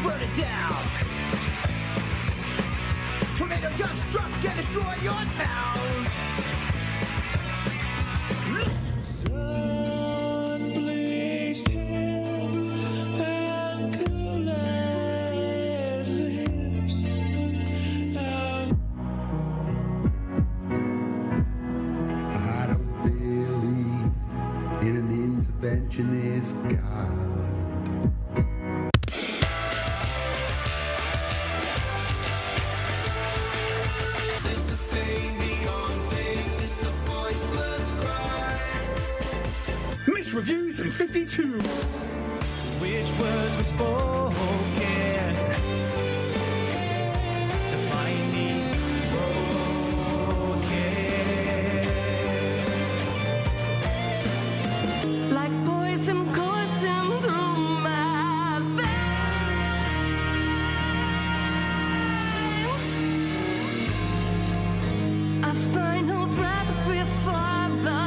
burn it down. Tornado just struck and destroyed your town. Sun-bleached hair and cool-eyed lips. I don't believe in an interventionist God. Mish reviews in 52. Which words were spoken to find me broken? Like poison coursing through my veins, I find no breath before the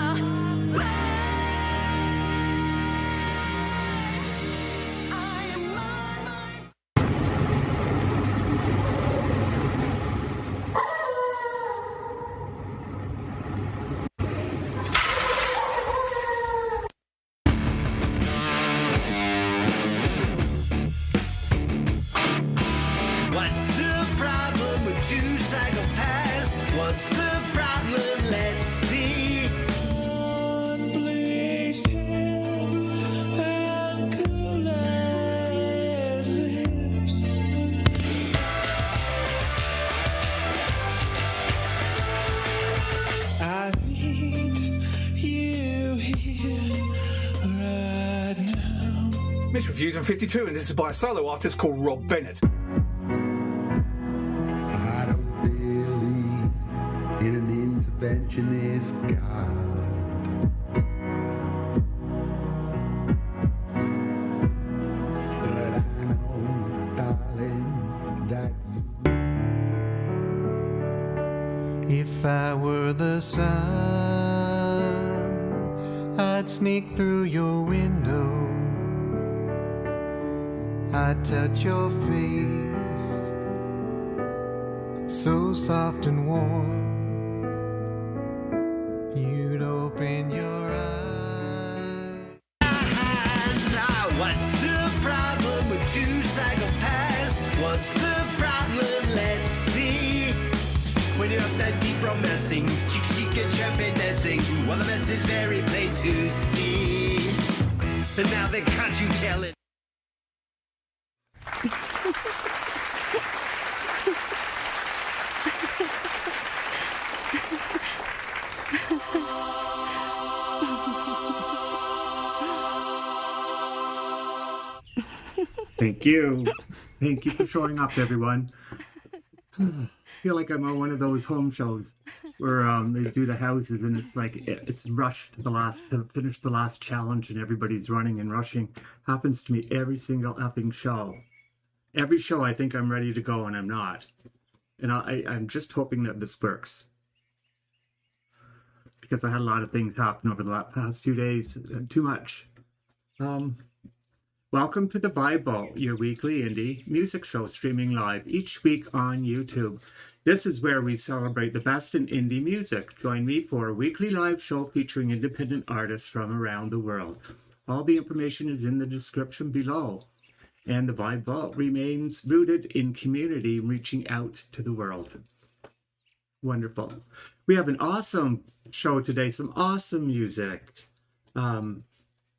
What's the problem with two psychopaths? What's the problem? Let's see. Unbleached hair and cool-eyed lips. I need you here right now. Mish reviews in 52, and this is by a solo artist called Rob Bennett. I don't believe in an interventionist God. But I know, darling, that If I were the sun, I'd sneak through your window. I'd touch your face, so soft and warm. You'd open your eyes. What's the problem with two psychopaths? What's the problem? Let's see. When you're up that deep romancing, chic and champagne dancing, well, the mess is very plain to see. And now they can't you tell it? Thank you. Thank you for showing up, everyone. I feel like I'm on one of those home shows where they do the houses and it's like it's rushed to finish the last challenge and everybody's running and rushing. Happens to me every single effing show. Every show I think I'm ready to go and I'm not. And I'm just hoping that this works. Because I had a lot of things happen over the past few days. Too much. Welcome to the Vibe Vault, your weekly indie music show streaming live each week on YouTube. This is where we celebrate the best in indie music. Join me for a weekly live show featuring independent artists from around the world. All the information is in the description below. And the Vibe Vault remains rooted in community, reaching out to the world. Wonderful. We have an awesome show today, some awesome music.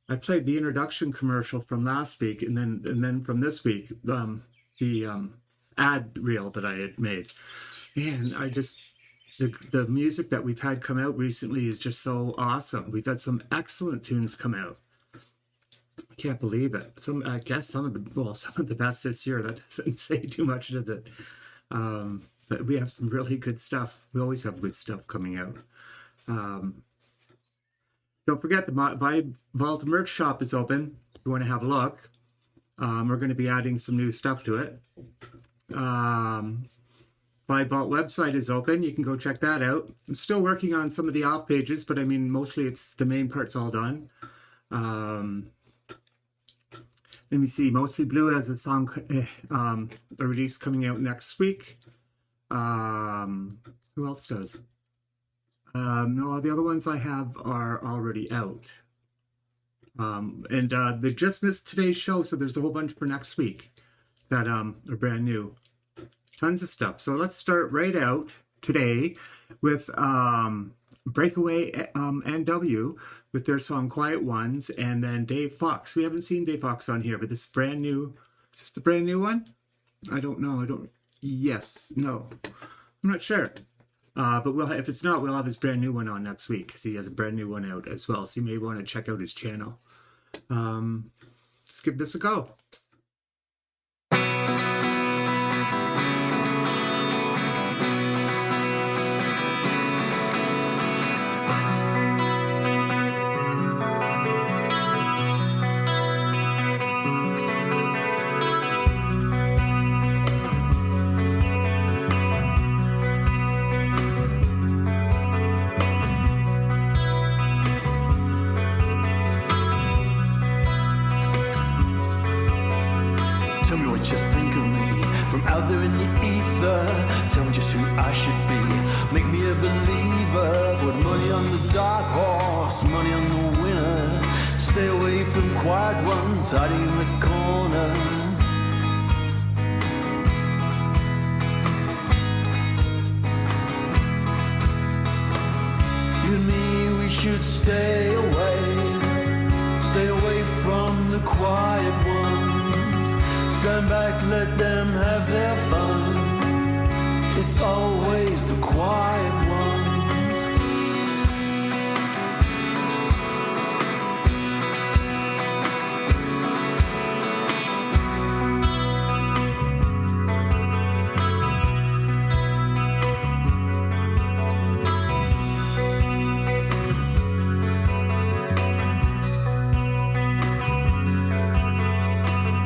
I played the introduction commercial from last week, and then from this week, the ad reel that I had made. And the music that we've had come out recently is just so awesome. We've had some excellent tunes come out. I can't believe it. I guess some of the best this year. That doesn't say too much, does it? But we have some really good stuff. We always have good stuff coming out. Don't forget the Vibe Vault merch shop is open. If you want to have a look, we're going to be adding some new stuff to it. Vibe Vault website is open. You can go check that out. I'm still working on some of the off pages, but I mean, mostly it's the main part's all done. And let me see. MostlyBlue has a song, a release coming out next week. Who else does? No, the other ones I have are already out. And they just missed today's show, so there's a whole bunch for next week that are brand new. Tons of stuff. So let's start right out today with Breakaway and W with their song Quiet Ones, and then Dave Fox. We haven't seen Dave Fox on here, but this is brand new. Is this the brand new one? I don't know. Yes. No. I'm not sure. But if it's not, we'll have his brand new one on next week because he has a brand new one out as well. So you may want to check out his channel. Let's give this a go. Tell me what you think of me from out there in the ether. Tell me just who I should be. Make me a believer. Put money on the dark horse, money on the winner. Stay away from quiet ones hiding in the corner. You and me, we should stay away from the quiet ones. Stand back, let them have their fun. It's always the quiet ones.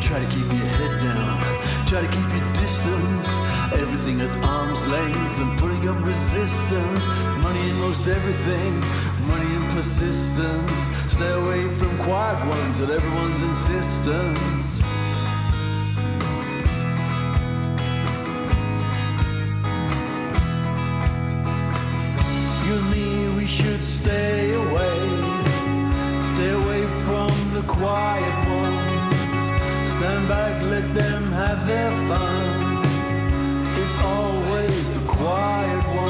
Try to keep your head down, try to keep your distance. Everything at arm's length and putting up resistance. Money in most everything, money and persistence. Stay away from quiet ones at everyone's insistence. You and me, we should stay away from the quiet ones. Stand back, let them have their fun. It's always the quiet ones.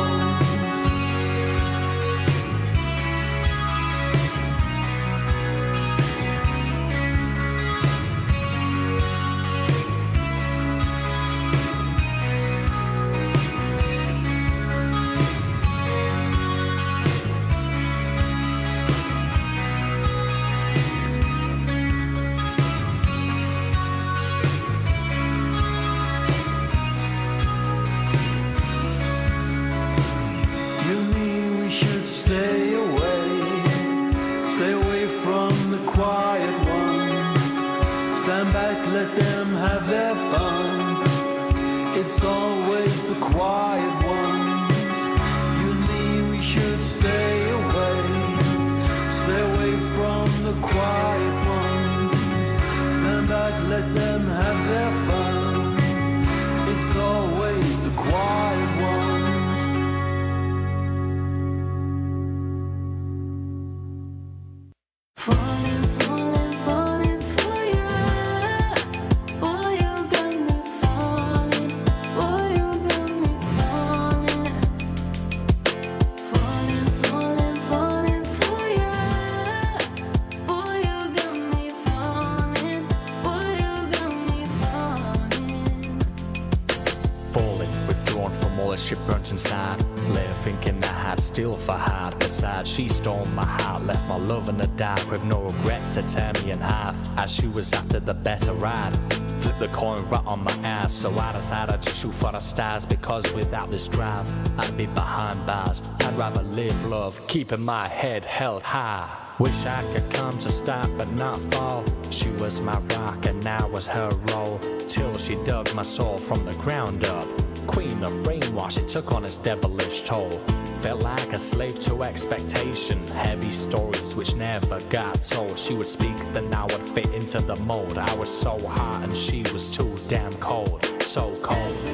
Let them have their fun. It's always the quiet ones. You and me, we should stay away from the quiet ones. Stand back, let them have their fun. It's always the quiet ones. She burnt inside, later thinking I had still for hard. Besides, she stole my heart, left my love in the dark with no regret to tear me in half. As she was after the better ride, flipped the coin right on my ass. So I decided to shoot for the stars, because without this drive, I'd be behind bars. I'd rather live love, keeping my head held high. Wish I could come to stop but not fall. She was my rock and I was her role, till she dug my soul from the ground up. queen of brainwash, it took on its devilish toll. Felt like a slave to expectation, heavy stories which never got told. She would speak, then I would fit into the mold. I was so hot and she was too damn cold, so cold.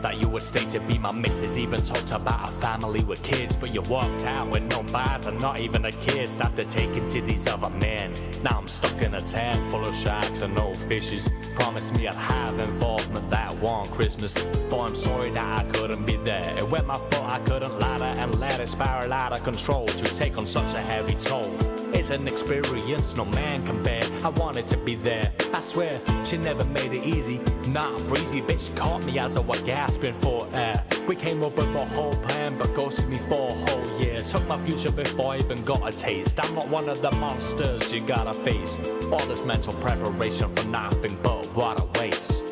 That you would stay to be my missus. Even talked about a family with kids, but you walked out with no bars and not even a kiss after taking to these other men. Now I'm stuck in a tank full of sharks and no fishes. Promised me I'd have involvement that one Christmas, but I'm sorry that I couldn't be there. It went my fault I couldn't ladder and let it spiral out of control to take on such a heavy toll. It's an experience no man can bear. I wanted to be there, I swear. She never made it easy, not breezy. Bitch caught me as I was gasping for air. We came up with a whole plan, but ghosted me for a whole year. Took my future before I even got a taste. I'm not one of the monsters you gotta face. All this mental preparation for nothing but what a waste.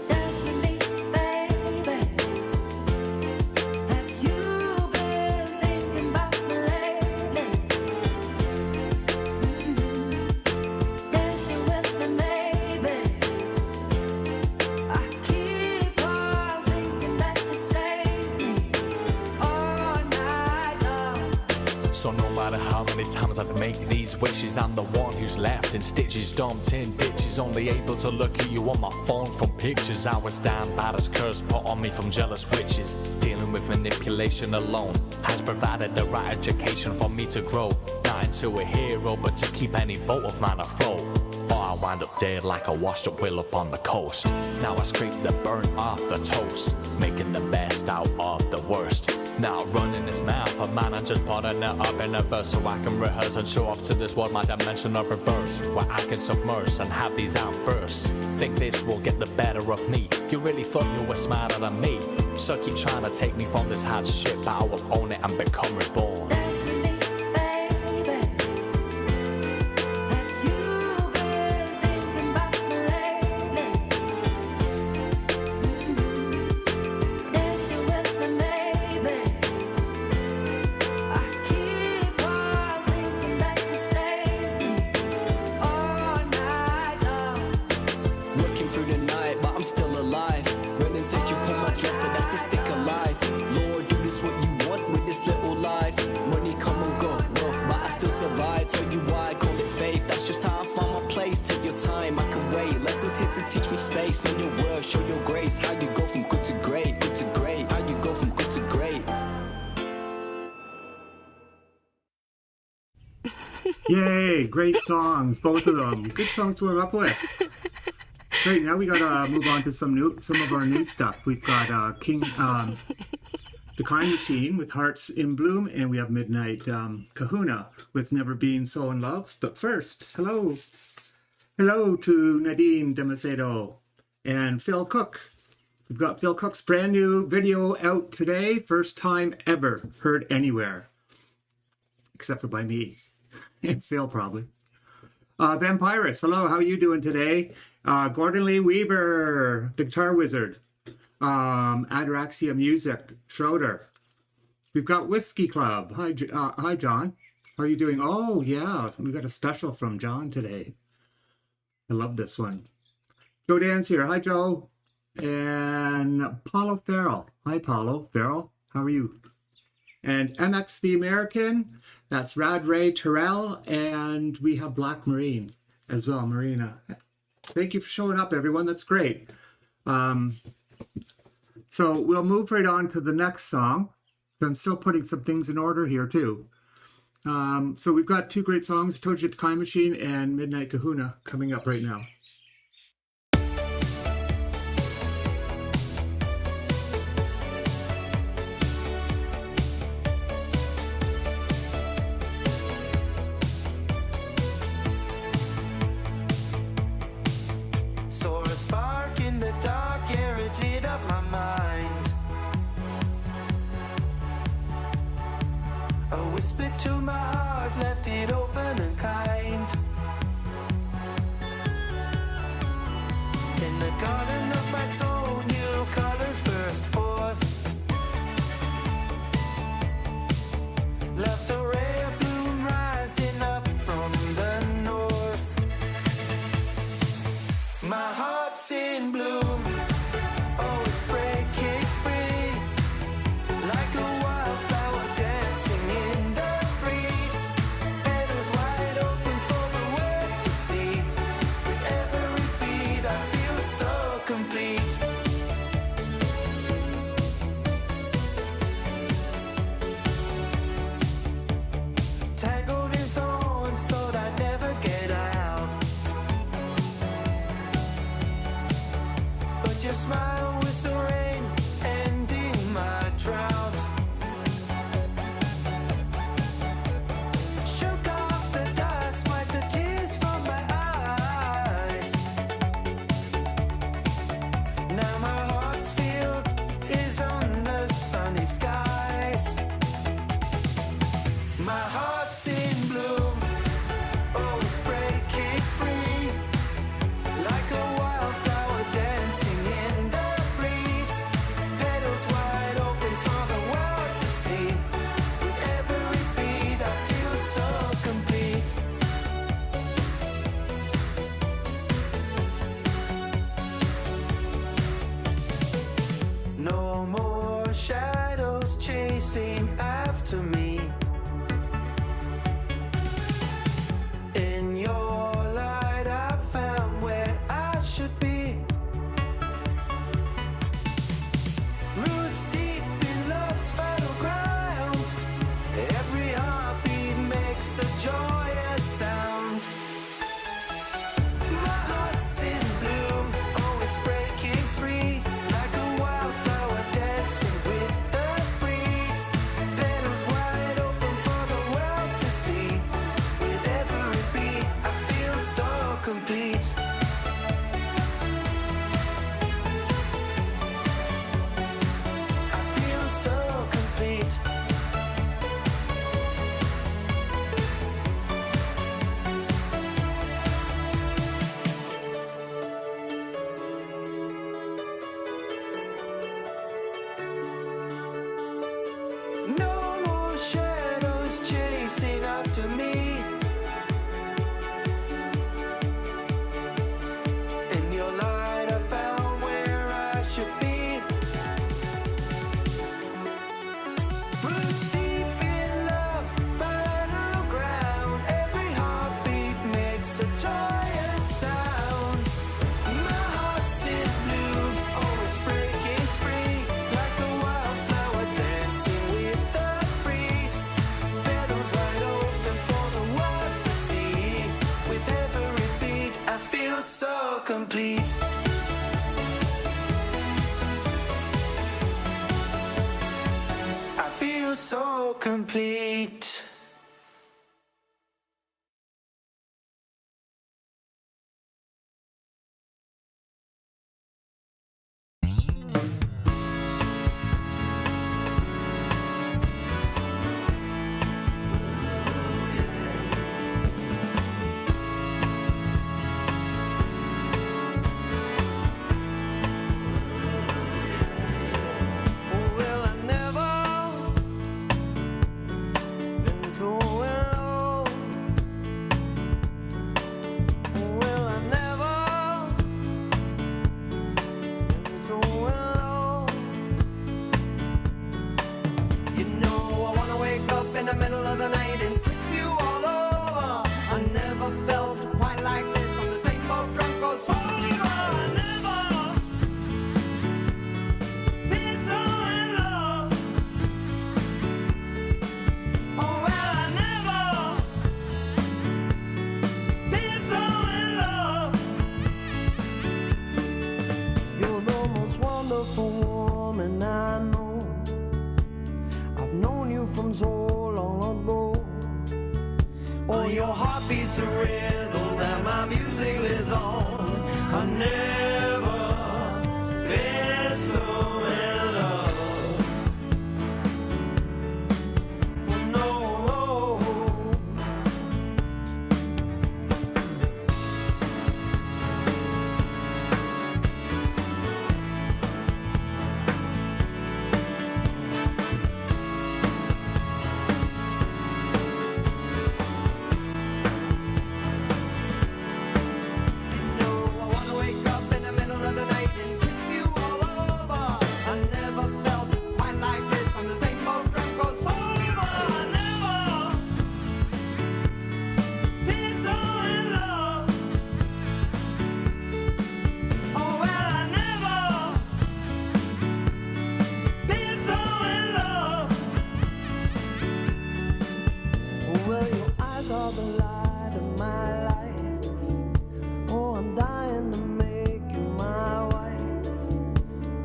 So no matter how many times I'd make these wishes, I'm the one who's left in stitches, dumped in ditches. Only able to look at you on my phone from pictures. I was down bad as curse put on me from jealous witches. Dealing with manipulation alone has provided the right education for me to grow. Not into a hero, but to keep any boat of mine afloat. Or I wind up dead like a washed up whale up on the coast. Now I scrape the burnt off the toast, making the best out of the worst. Now running his mouth, a man, I'm just putting it up in a verse so I can rehearse and show off to this world my dimension of reverse, where I can submerge and have these outbursts. Think this will get the better of me. You really thought you were smarter than me, so keep trying to take me from this hard shit, but I will own it and become reborn. Yay, great songs, both of them. Good songs to warm up with. Great, now we gotta move on to some of our new stuff. We've got The Kind Machine with Hearts in Bloom, and we have Midnight Kahuna with Never Been So in Love. But first, hello to Nadine Demacedo and Phil Cook. We've got Phil Cook's brand new video out today, first time ever heard anywhere, except for by me. And Phil probably. Vampirus, hello, how are you doing today? Gordon Lee Weaver, the Guitar Wizard. Ataraxia Music, Schroeder. We've got Whiskey Club. Hi, John. How are you doing? Oh, yeah, we got a special from John today. I love this one. JoDan's here. Hi, Joe. And Paulo Farrell. Hi, Paulo Farrell. How are you? And MX the American. That's Rad Ray Terrell, and we have Black Marine as well, Marina. Thank you for showing up, everyone. That's great. So we'll move right on to the next song. I'm still putting some things in order here, too. So we've got two great songs, I Told You, The Kind Machine and Midnight Kahuna, coming up right now. Whispered to my heart, left it open and kind. Garden of my soul, new colors burst forth. Love's a rare bloom rising up from the north. My heart's in bloom, oh, it's breaking free, like a wildflower dancing in the breeze. Petals wide open for the world to see. With every beat I feel so complete. Tangled in thorns, thought I'd never get out. But your smile was the rain ending my drought. Shook off the dust, wiped the tears from my eyes. Now my heart's field is on the sunny skies. My heart's in bloom, oh, it's breaking free, like a wildflower dancing in the breeze. Petals wide open for the world to see. With every beat I feel so complete. No more shadows chasing after me. In your light I found where I should be. Roots deep in love's fertile ground. Every heartbeat makes a joyous sound. My heart's in bloom, oh, it's breaking free, like a wildflower dancing with the breeze. Petals wide open for the world to see. With every beat I feel so complete. I feel so complete. No more shadows chasing after me. In your light I found where I should be. Roots deep in love, fertile ground. Every heartbeat makes a joyous sound. My heart's in bloom, oh, it's breaking free, like a wildflower dancing with the breeze. Petals wide open for the world to see. With every beat I feel so complete. I feel so complete. Well, I never been so alone. Well, I never been so alone. You know, I wanna wake up in the middle of the night and kiss you all over. I never felt quite like this on the same boat, drunk or sober. I never been so in love. Oh, well, I never been so in love. You're the most wonderful woman I know. I've known you from so long ago. Oh, your heart beats a rhythm that my music lives on. I never been so in love. No. eyes are the light of my life. Oh, I'm dying to make you my wife.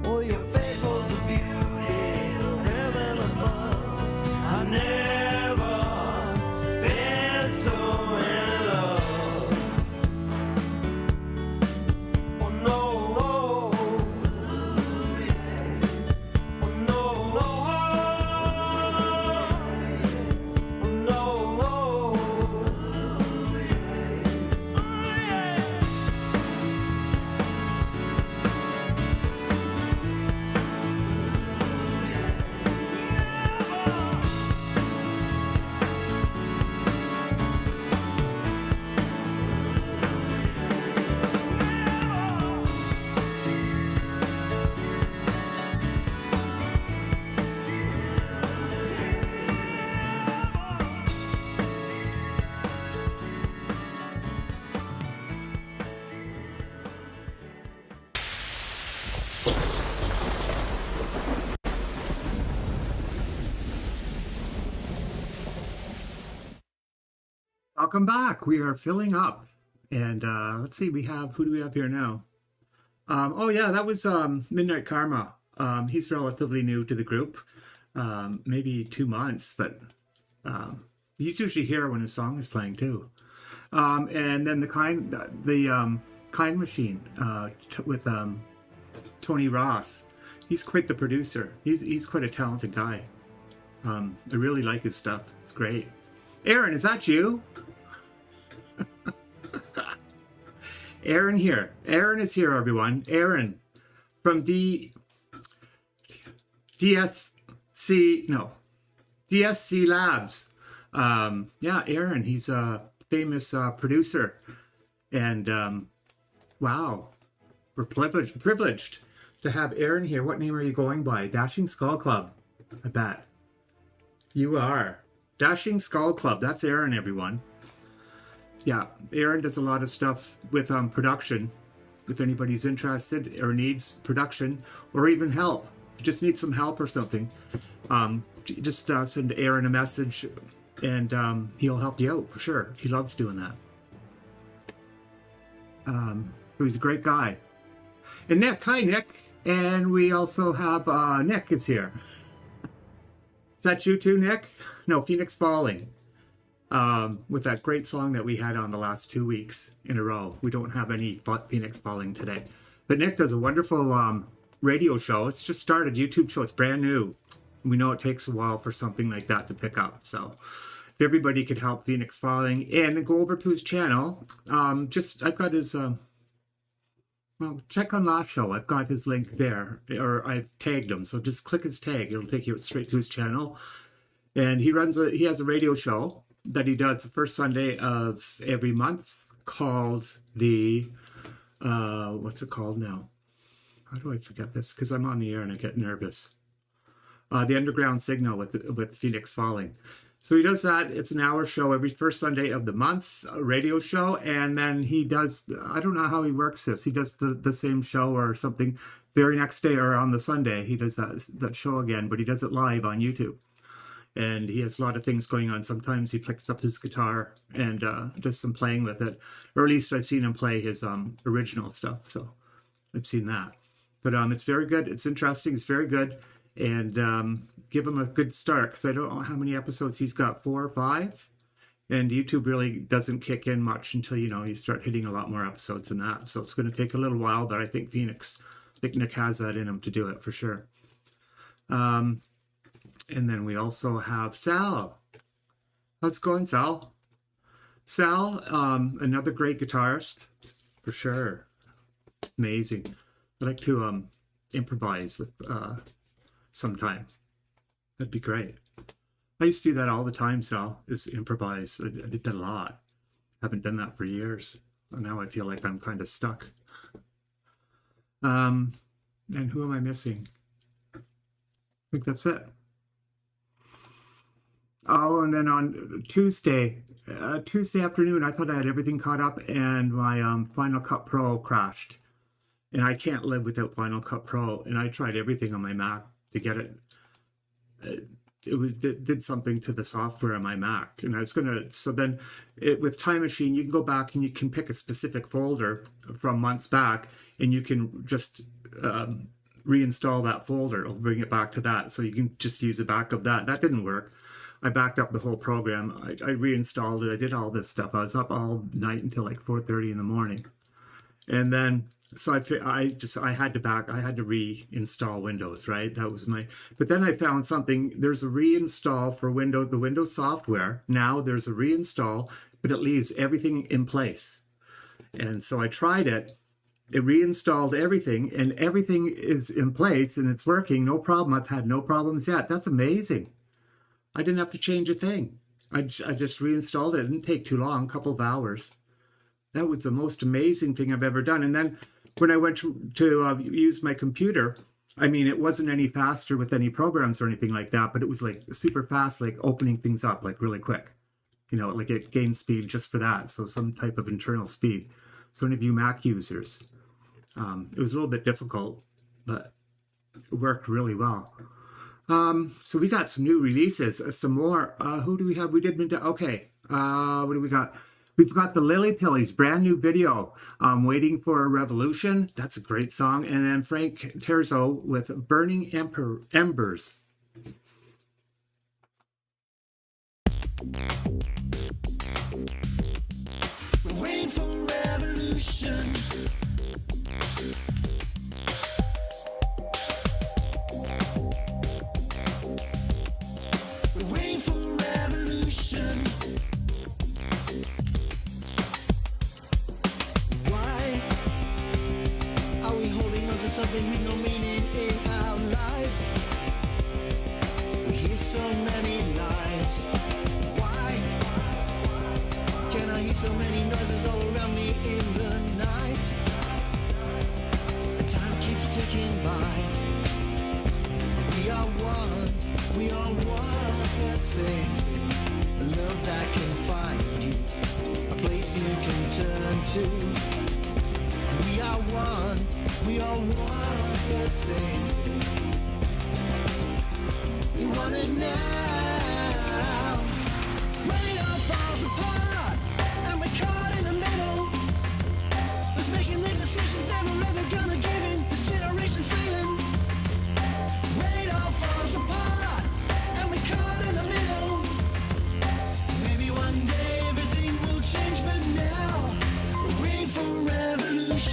Oh, your face holds the beauty of heaven above. I've never been so in love. Oh no, oh yeah. Oh no, no, oh no, oh yeah. Welcome back. We are filling up. And let's see, who do we have here now? Oh yeah, that was Midnight Karma. He's relatively new to the group. Maybe 2 months, but he's usually here when his song is playing too. And then the Kind Machine with Tony Ross. He's quite the producer. He's quite a talented guy. I really like his stuff. It's great. Aaron, is that you? Aaron here. Aaron is here, everyone. Aaron from DSC Labs. Yeah, Aaron. He's a famous producer, and wow, we're privileged to have Aaron here. What name are you going by? Dashing Skull Club. I bet you are. Dashing Skull Club. That's Aaron, everyone. Yeah, Aaron does a lot of stuff with production. If anybody's interested or needs production or even help, if you just need some help or something, just send Aaron a message and he'll help you out for sure. He loves doing that. So he's a great guy. And Nick, hi Nick. And we also have Nick is here. Is that you too, Nick? No, Phoenix Falling. With that great song that we had on the last 2 weeks in a row. We don't have any Phoenix Falling today. But Nick does a wonderful radio show. It's just started, YouTube show. It's brand new. We know it takes a while for something like that to pick up. So if everybody could help Phoenix Falling and go over to his channel, I've got his, well, check on last show. I've got his link there, or I've tagged him. So just click his tag. It'll take you straight to his channel. And he has a radio show that he does the first Sunday of every month called the, what's it called now? How do I forget this? Because I'm on the air and I get nervous. The Underground Signal with Phoenix Falling. So he does that. It's an hour show every first Sunday of the month, a radio show. And then he does, I don't know how he works this. He does the same show or something very next day or on the Sunday. He does that show again, but he does it live on YouTube. And he has a lot of things going on. Sometimes he picks up his guitar and does some playing with it. Or at least I've seen him play his original stuff. So I've seen that. But it's very good. It's interesting. It's very good. And give him a good start. Because I don't know how many episodes he's got. 4 or 5. And YouTube really doesn't kick in much until, you start hitting a lot more episodes than that. So it's going to take a little while. But I think Nick has that in him to do it for sure. And then we also have Sal. How's it going, Sal? Sal, another great guitarist, for sure. Amazing. I like to improvise with sometime. That'd be great. I used to do that all the time, Sal, is improvise. I did that a lot. Haven't done that for years. Now I feel like I'm kind of stuck. And who am I missing? I think that's it. Oh, and then on Tuesday afternoon, I thought I had everything caught up, and my Final Cut Pro crashed. And I can't live without Final Cut Pro, and I tried everything on my Mac to get it. did something to the software on my Mac, and I was gonna. So then, with Time Machine, you can go back and you can pick a specific folder from months back, and you can just reinstall that folder. It'll bring it back to that, so you can just use a backup of that. That didn't work. I backed up the whole program. I reinstalled it. I did all this stuff. I was up all night until like 4:30 in the morning, and then. So I had to reinstall Windows, right? That was but then I found something. There's a reinstall for the Windows software. Now there's a reinstall, but it leaves everything in place. And so I tried it. It reinstalled everything, and everything is in place, and it's working. No problem. I've had no problems yet. That's amazing. I didn't have to change a thing. I just reinstalled it. It didn't take too long, a couple of hours. That was the most amazing thing I've ever done. And then when I went to use my computer, I mean, it wasn't any faster with any programs or anything like that, but it was like super fast, like opening things up like really quick. You know, like it gained speed just for that. So some type of internal speed. So any of you Mac users, it was a little bit difficult, but it worked really well. So we got some new releases, some more. Who do we have? Okay. What do we got? We've got the Lilypillies, brand new video, Waiting for a Revolution. That's a great song. And then Frank Terzo with Burning Embers. We're waiting for revolution. We're waiting for revolution. Something with no meaning in our life. We hear so many lies. Why can I hear so many noises all around me in the night? And time keeps ticking by. We are one, we are one the same. A love that can find you, a place you can turn to. We are one, we are one the same. We want it now. When it all falls apart and we're caught in the middle, who's making the decisions that we're ever gonna give in? This generation's failing. When it all falls apart and we're caught in the middle, maybe one day everything will change, but now we're waiting for revolution.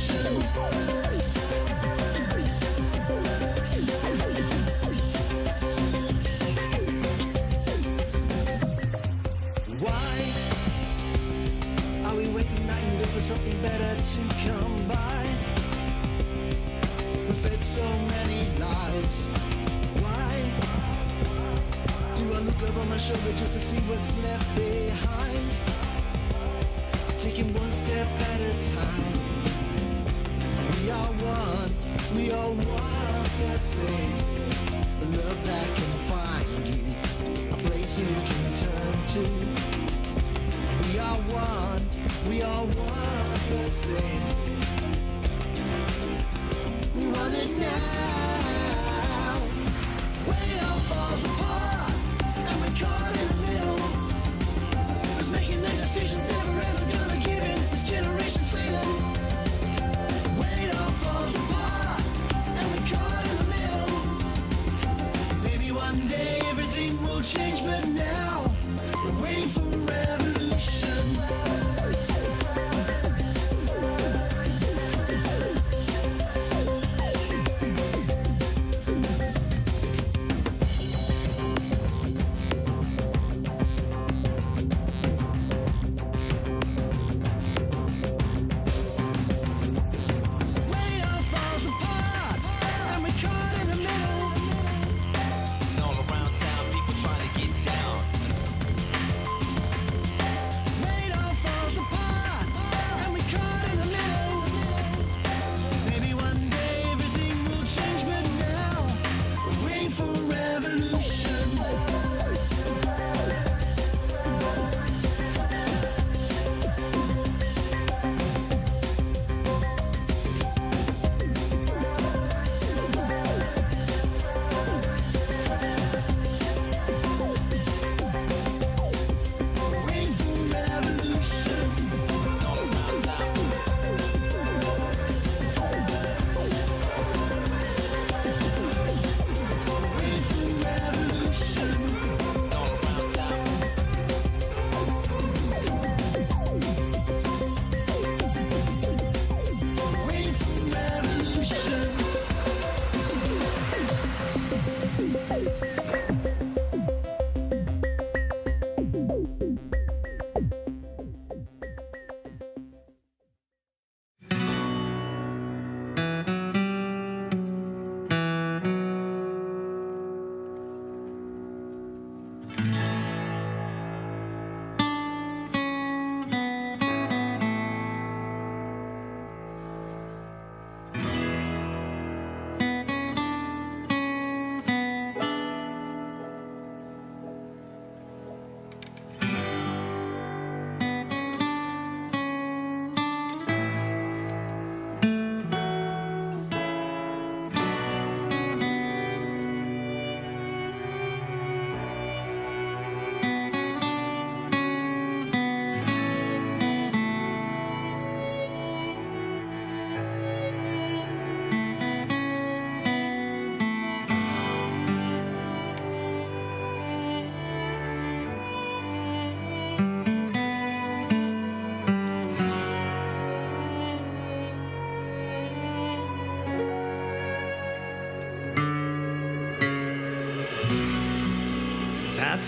Something better to come by. We've fed so many lies. Why do I look over my shoulder just to see what's left behind? Taking one step at a time. We are one, we are one the same. A love that can find you, a place you can turn to. We are one, we are one the same. We want it now. When it all falls apart and we're caught in the middle, who's making the decisions that we're ever gonna give in? This generation's failing. When it all falls apart and we're caught in the middle, maybe one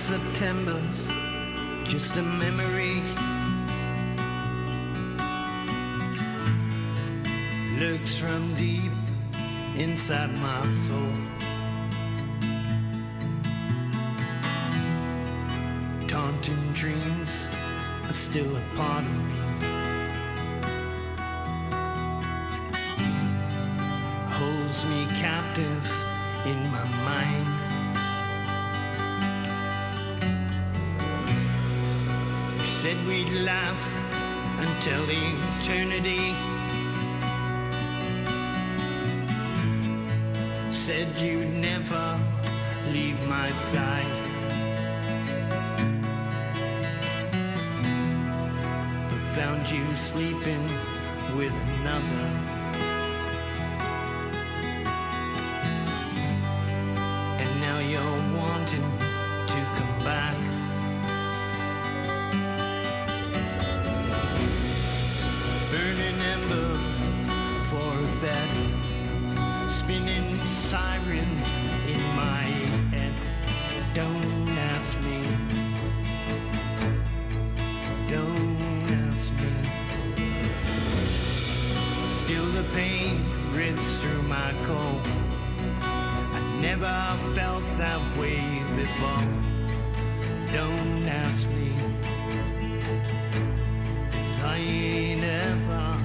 September's just a memory. Lurks from deep inside my soul. Taunting dreams are still a part of me. Holds me captive in my mind. You said we'd last until eternity. Said you'd never leave my side. But found you sleeping with another. And now you're wanting to come back. Burning embers for a bed. Spinning sirens in my head. Don't ask me. Don't ask me. Still the pain rips through my core. I never felt that way before. Don't ask me. 'Cause I ain't ever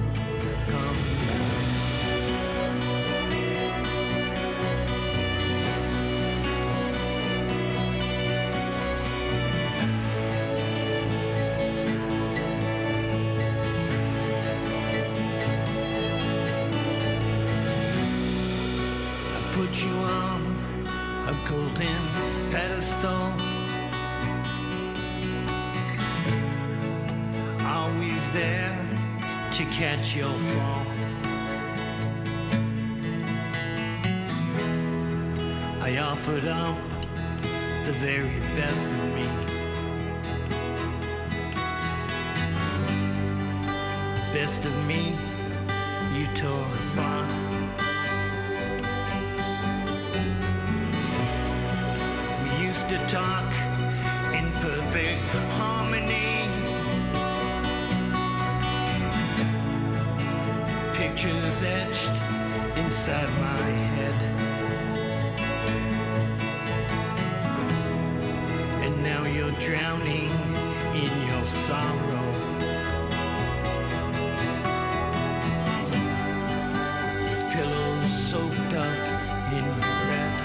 come back. Put you on a golden pedestal. Always there to catch your fall. I offered up the very best of me. The best of me you tore apart. To talk in perfect harmony. Pictures etched inside my head. And now you're drowning in your sorrow. Your pillows soaked up in regret.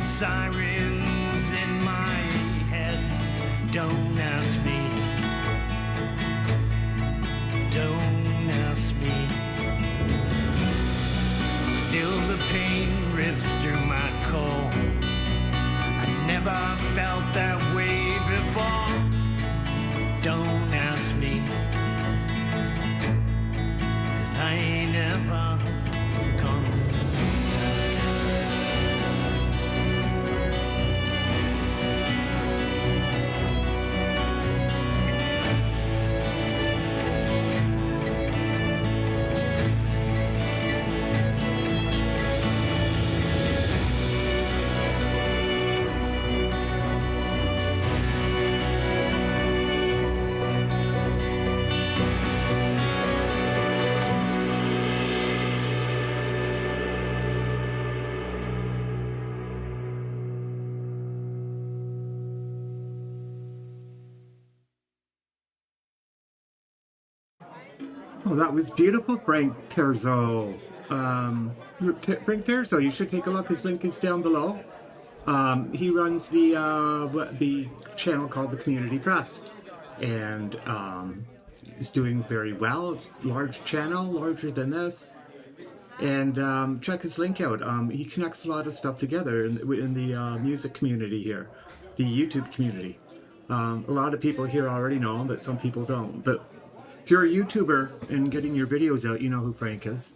Sirens in my head. Don't ask me. Don't ask me. Still the pain rips through my core. I never felt that way before. Don't ask me. 'Cause I ain't ever come. Oh, that was beautiful, Frank Terzo. Frank Terzo, you should take a look. His link is down below. He runs the channel called The Community Press, and is doing very well. It's a large channel, larger than this. And check his link out. He connects a lot of stuff together in the music community here, the YouTube community. A lot of people here already know him, but some people don't. But if you're a YouTuber and getting your videos out, you know who Frank is.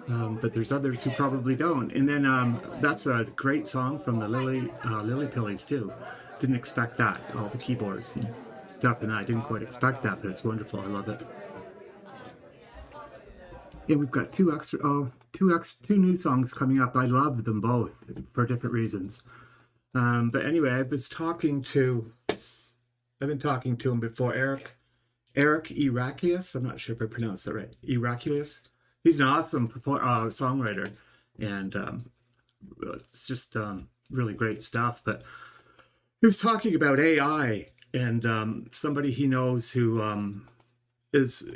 But there's others who probably don't. And then that's a great song from the Lilypillies too. Didn't expect that. All the keyboards and stuff, and I didn't quite expect that, but it's wonderful. I love it. And we've got two new songs coming up. I love them both for different reasons. But anyway, I've been talking to him before, Eric 𝐒𝐫𝐞𝐤. I'm not sure if I pronounced that right. 𝐒𝐫𝐞𝐤. He's an awesome songwriter, and it's just really great stuff. But he was talking about AI, and somebody he knows who is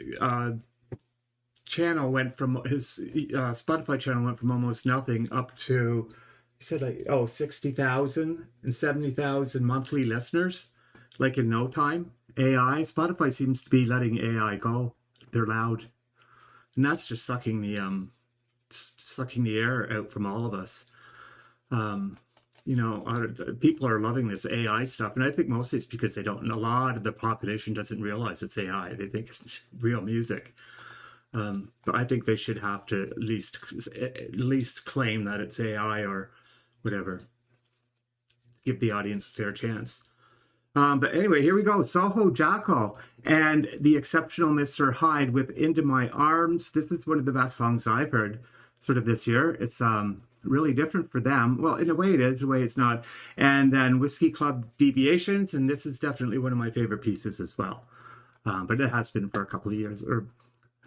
channel went from his Spotify channel went from almost nothing up to, he said, like 60,000 and 70,000 monthly listeners, like in no time. Spotify seems to be letting AI go. They're loud, and that's just sucking the air out from all of us. People are loving this AI stuff, and I think mostly it's because a lot of the population doesn't realize it's AI. They think it's real music. But I think they should have to at least claim that it's AI or whatever. Give the audience a fair chance. But anyway, here we go. Soho, Jackal, and the exceptional Mr. Hyde with Into My Arms. This is one of the best songs I've heard sort of this year. It's really different for them. Well, in a way it is, in a way it's not. And then Whiskey Club Deviations, and this is definitely one of my favorite pieces as well. But it has been for a couple of years, or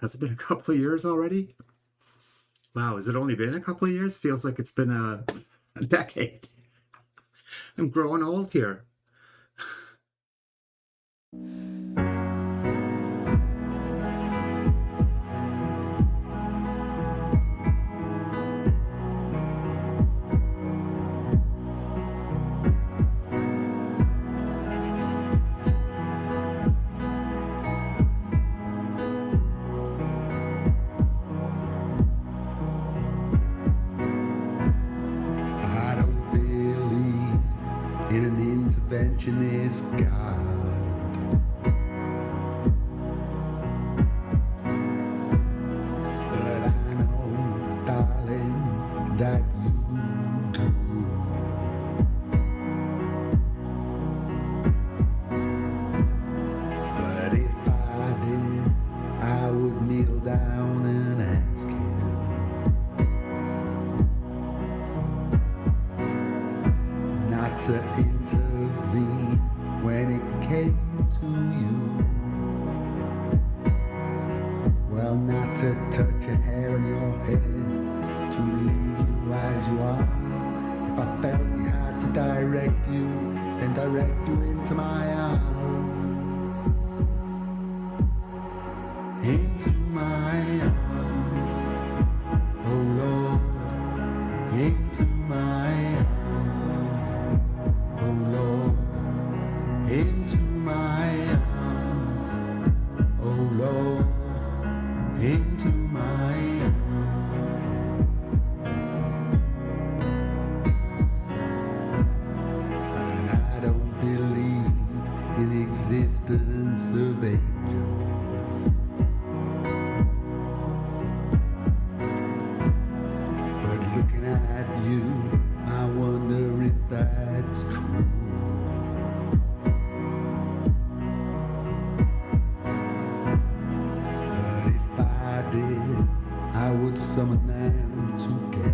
has it been a couple of years already? Wow, has it only been a couple of years? Feels like it's been a decade. I'm growing old here. I don't believe in an interventionist God. But I know, darling, that you do. But if I did, I would kneel down and ask him not to intervene when it came to you. Well, not to touch a hair on your head, to leave you as you are. If I felt you had to direct you, then direct you into my arms. Into my arms, oh Lord, into my arms, oh Lord, into my arms, oh Lord, into my arms. And I don't believe in the existence of angels. But looking at you, I wonder if that's true. But if I did, I would summon them together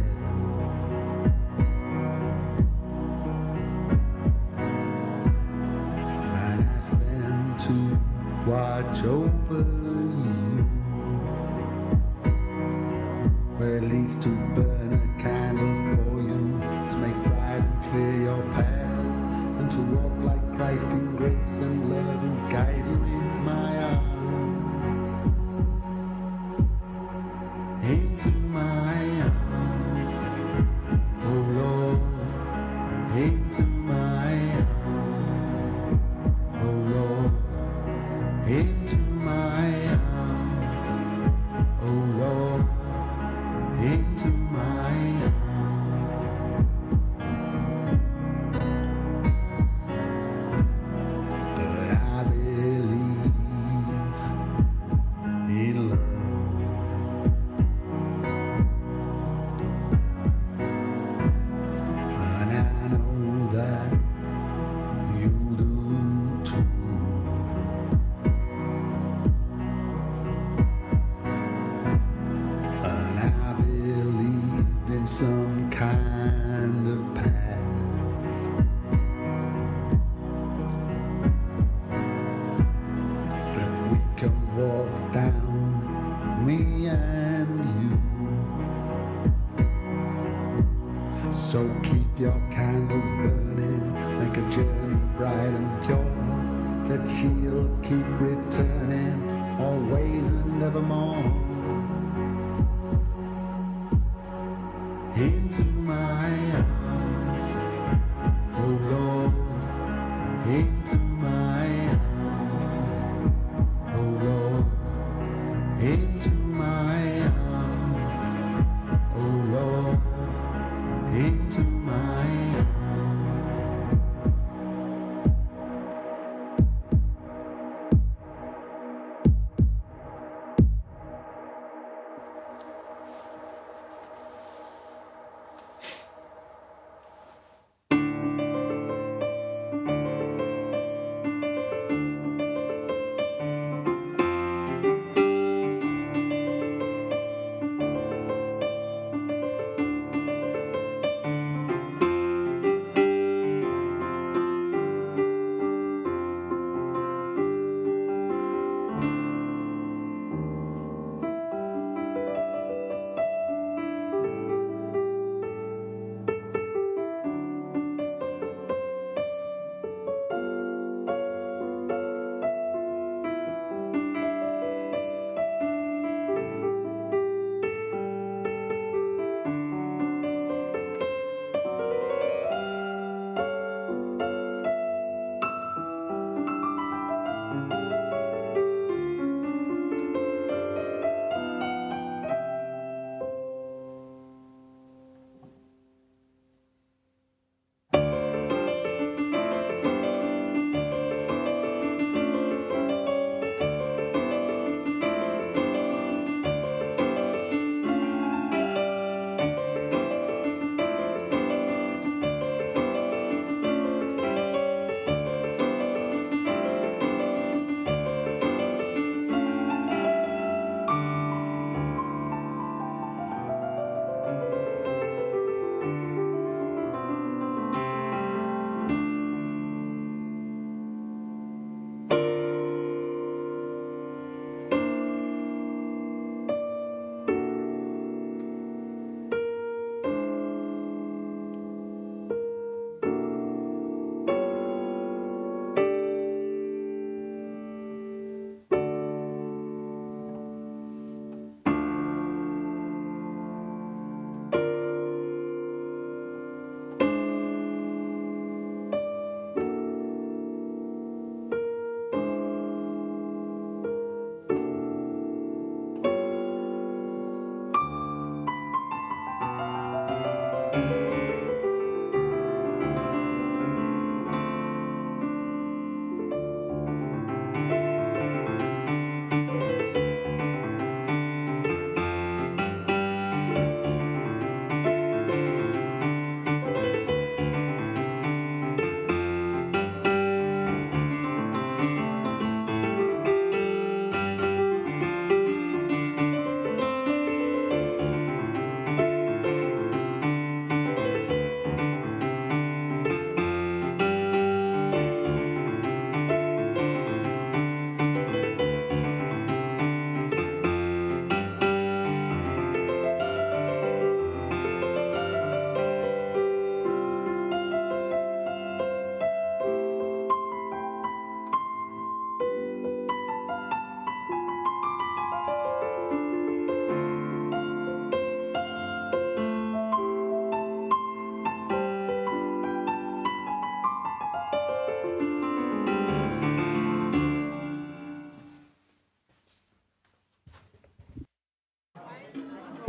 and ask them to watch over you. Or at least to burn a candle for you, to make bright and clear your path, and to walk like Christ in grace and love and guide you into my arms. Into my arms, oh Lord, into my arms, oh Lord, into my arms, oh Lord, into my arms. some kind of path that we can walk down, me and you. So keep your candles burning, make a journey bright and pure, that she'll keep returning always and evermore. Into my arms, oh Lord, into my arms, oh Lord, into my arms, oh Lord, into my arms.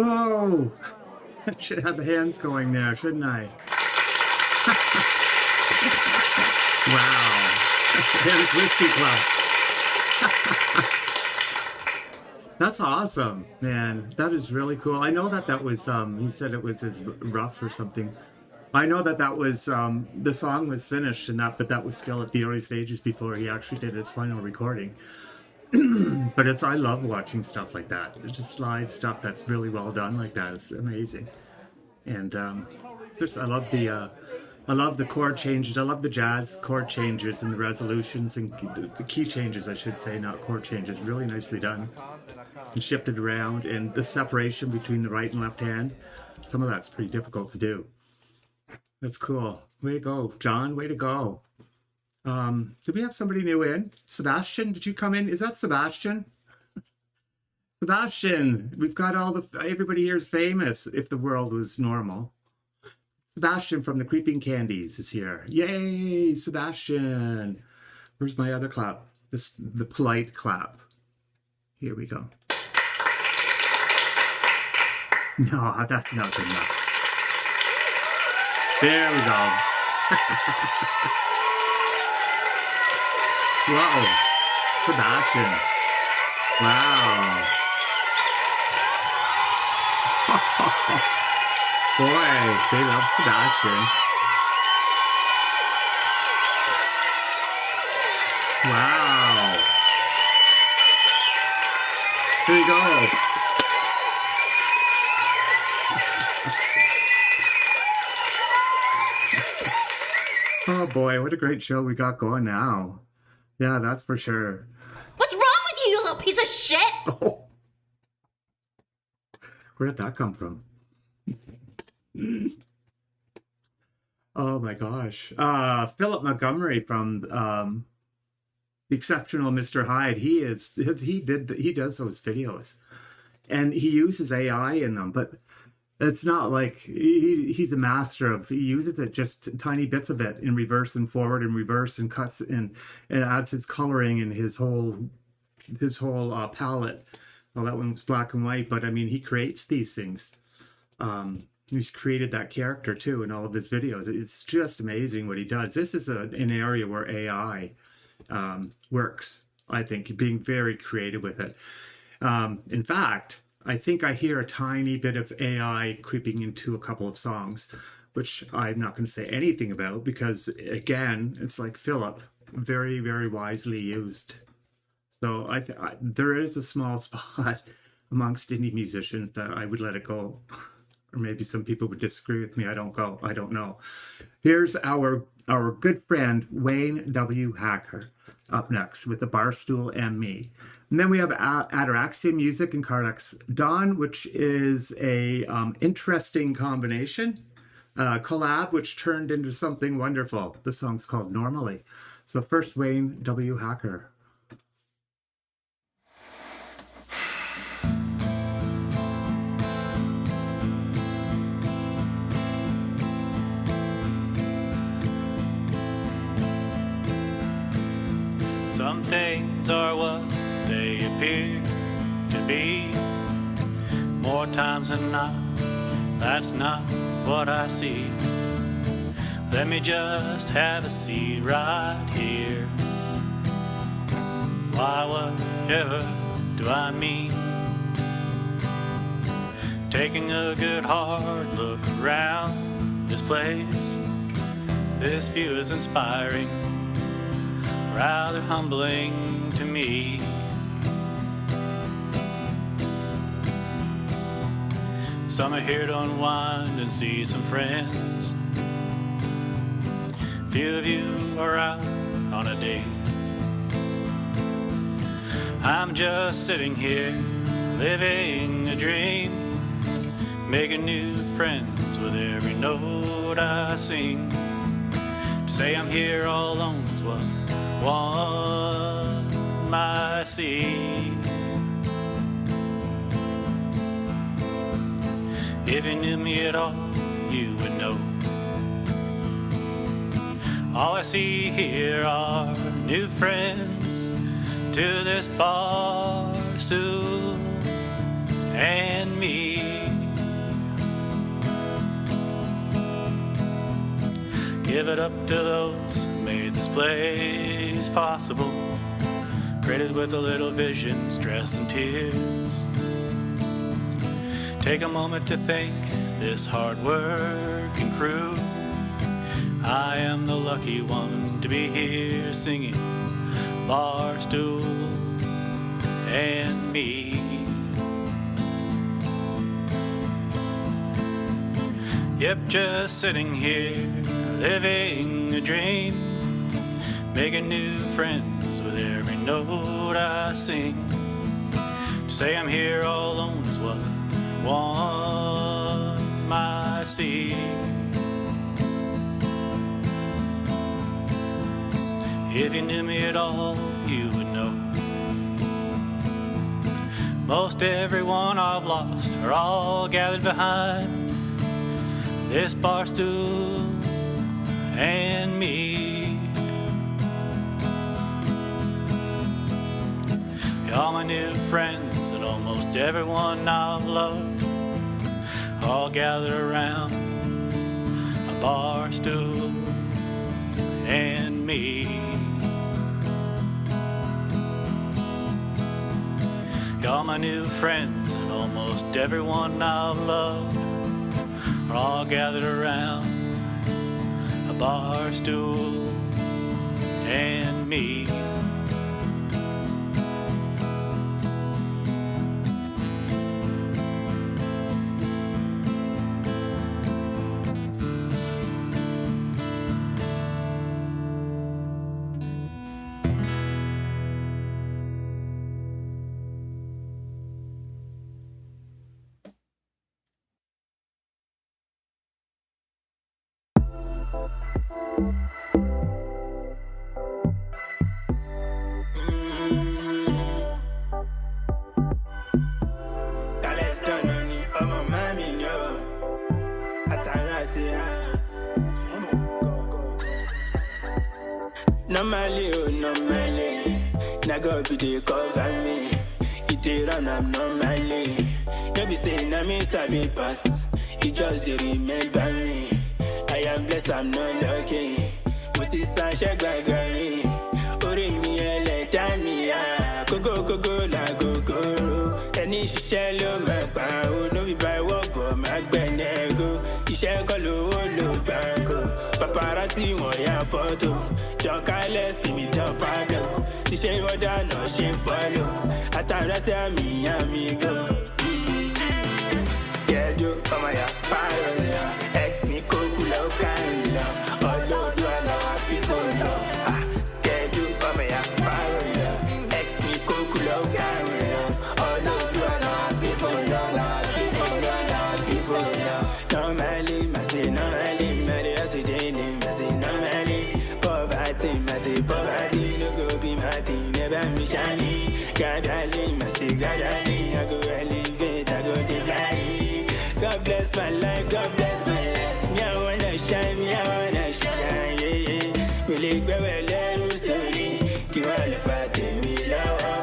Oh, I should have the hands going there, shouldn't I? Wow. There's Whiskey Club. That's awesome, man. That is really cool. I know that was, he said it was his rough or something. I know that was, the song was finished and that, but that was still at the early stages before he actually did his final recording. But I love watching stuff like that. It's just live stuff that's really well done like that. It's amazing. And I love the chord changes. I love the jazz chord changes and the resolutions and the key changes, I should say, not chord changes. Really nicely done and shifted around, and the separation between the right and left hand. Some of that's pretty difficult to do. That's cool. Way to go, John. Way to go. Did we have somebody new in? Sebastian, did you come in? Is that Sebastian? Sebastian, we've got everybody here is famous if the world was normal. Sebastian from the Creeping Candies is here. Yay, Sebastian. Where's my other clap? The polite clap. Here we go. No, that's not good enough. There we go. Whoa, Sebastian. Wow. Boy, they love Sebastian. Wow. Here you go. Oh boy, what a great show we got going now. Yeah, that's for sure. What's wrong with you, you little piece of shit? Oh. Where did that come from? Oh my gosh. Philip Montgomery from The Exceptional Mr. Hyde. He does those videos. And he uses AI in them, but it's not like he's a master of, he uses it just tiny bits of it in reverse and forward and reverse and cuts and adds his coloring and his whole palette. Well, that one was black and white, but I mean, he creates these things. He's created that character too in all of his videos. It's just amazing what he does. This is an area where AI works, I think, being very creative with it. In fact, I think I hear a tiny bit of AI creeping into a couple of songs, which I'm not going to say anything about because, again, it's like Philip, very, very wisely used. So there is a small spot amongst indie musicians that I would let it go. Or maybe some people would disagree with me. I don't know. Here's our good friend, Wayne W. Hacker, up next with the Barstool and Me. And then we have Ataraxia Music and Carlex Dawn, which is a interesting combination. Collab, which turned into something wonderful. The song's called Normally. So first, Wayne W. Hacker. Some things are what they appear to be. More times than not, that's not what I see. Let me just have a seat right here. Why, whatever do I mean? Taking a good hard look around this place. This view is inspiring, rather humbling to me. Some are here to unwind and see some friends. Few of you are out on a date. I'm just sitting here, living a dream, making new friends with every note I sing. To say I'm here all alone is what one might see. If you knew me at all, you would know. All I see here are new friends to this Barstool and me. Give it up to those who made this place possible, created with a little vision, stress and tears. Take a moment to thank this hard-working crew. I am the lucky one to be here singing Barstool and Me. Yep, just sitting here, living a dream, making new friends with every note I sing. To say I'm here all alone is what one might see. If you knew me at all, you would know most everyone I've lost are all gathered behind this bar stool and me. All my new friends and almost everyone I've loved all gathered around a bar stool and me. All my new friends and almost everyone I've loved are all gathered around a bar stool and me. Carlex done on it, oh my mommy, no. Ataraxia. Normally, oh, normally. Now God be the cover me. It dey run, I'm normally. Don't be saying I'm in sabi pass. He just dey remember me. I am blessed, I'm not lucky. Put his sunshine back on me. Ori mi ẹlẹ́dàá mi, kókó la gogoro. Ẹni ṣiṣẹ́ ló máa pa ó. No be by work but máa gbẹ̀nẹ́gò. Iṣẹ́ kọ́ lówó ló gbàgbó. Paparazzi wọ̀n ya fọ́tò. John Carlex kì mí dán Pablo. Ti ṣe wọ́n dáná ṣe follow. Ataraxia mi amigo. Schedule ọmọ ya parola. 𝐒𝐲𝐞𝐿 ọlọ́dún àlọ́ àfihàn lọ. Schedule ọmọ ya parola. 𝐒𝐲𝐞𝐿 ọlọ́dún àlọ́ àfihàn lọ. Normally, I say normally, marry us daily, I say normally. Poverty, I say poverty, no go be my thing, never me shiny. Gradually, I say gradually, I go elevate, I go divine. God bless my life, God bless my life. Me I wanna shine, yeah, yeah. Really go well, sorry. Kí wá lè fà tèmi lọ́wọ́.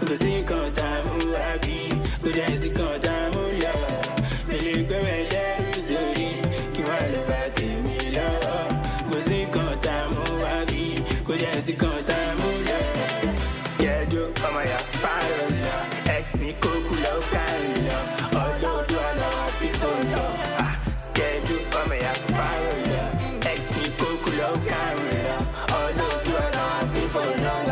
Kò sí kan tá a mú wá bí, kò dẹ̀ sí kan tá a mú lọ́wọ́. Really go well, sorry. Kí wá lè fà tèmi lọ́wọ́. Kò sí kan tá a mú wá bí, kò dẹ̀ sí kan tá a mú lọ́wọ́. Schedule ọmọ ya parola. 𝐒𝐲𝐞𝐿 ọlọ́dún àlọ́ àfihàn lọ. Schedule ọmọ ya parola. 𝐒𝐲𝐞𝐿 ọlọ́dún àlọ́ àfihàn lọ.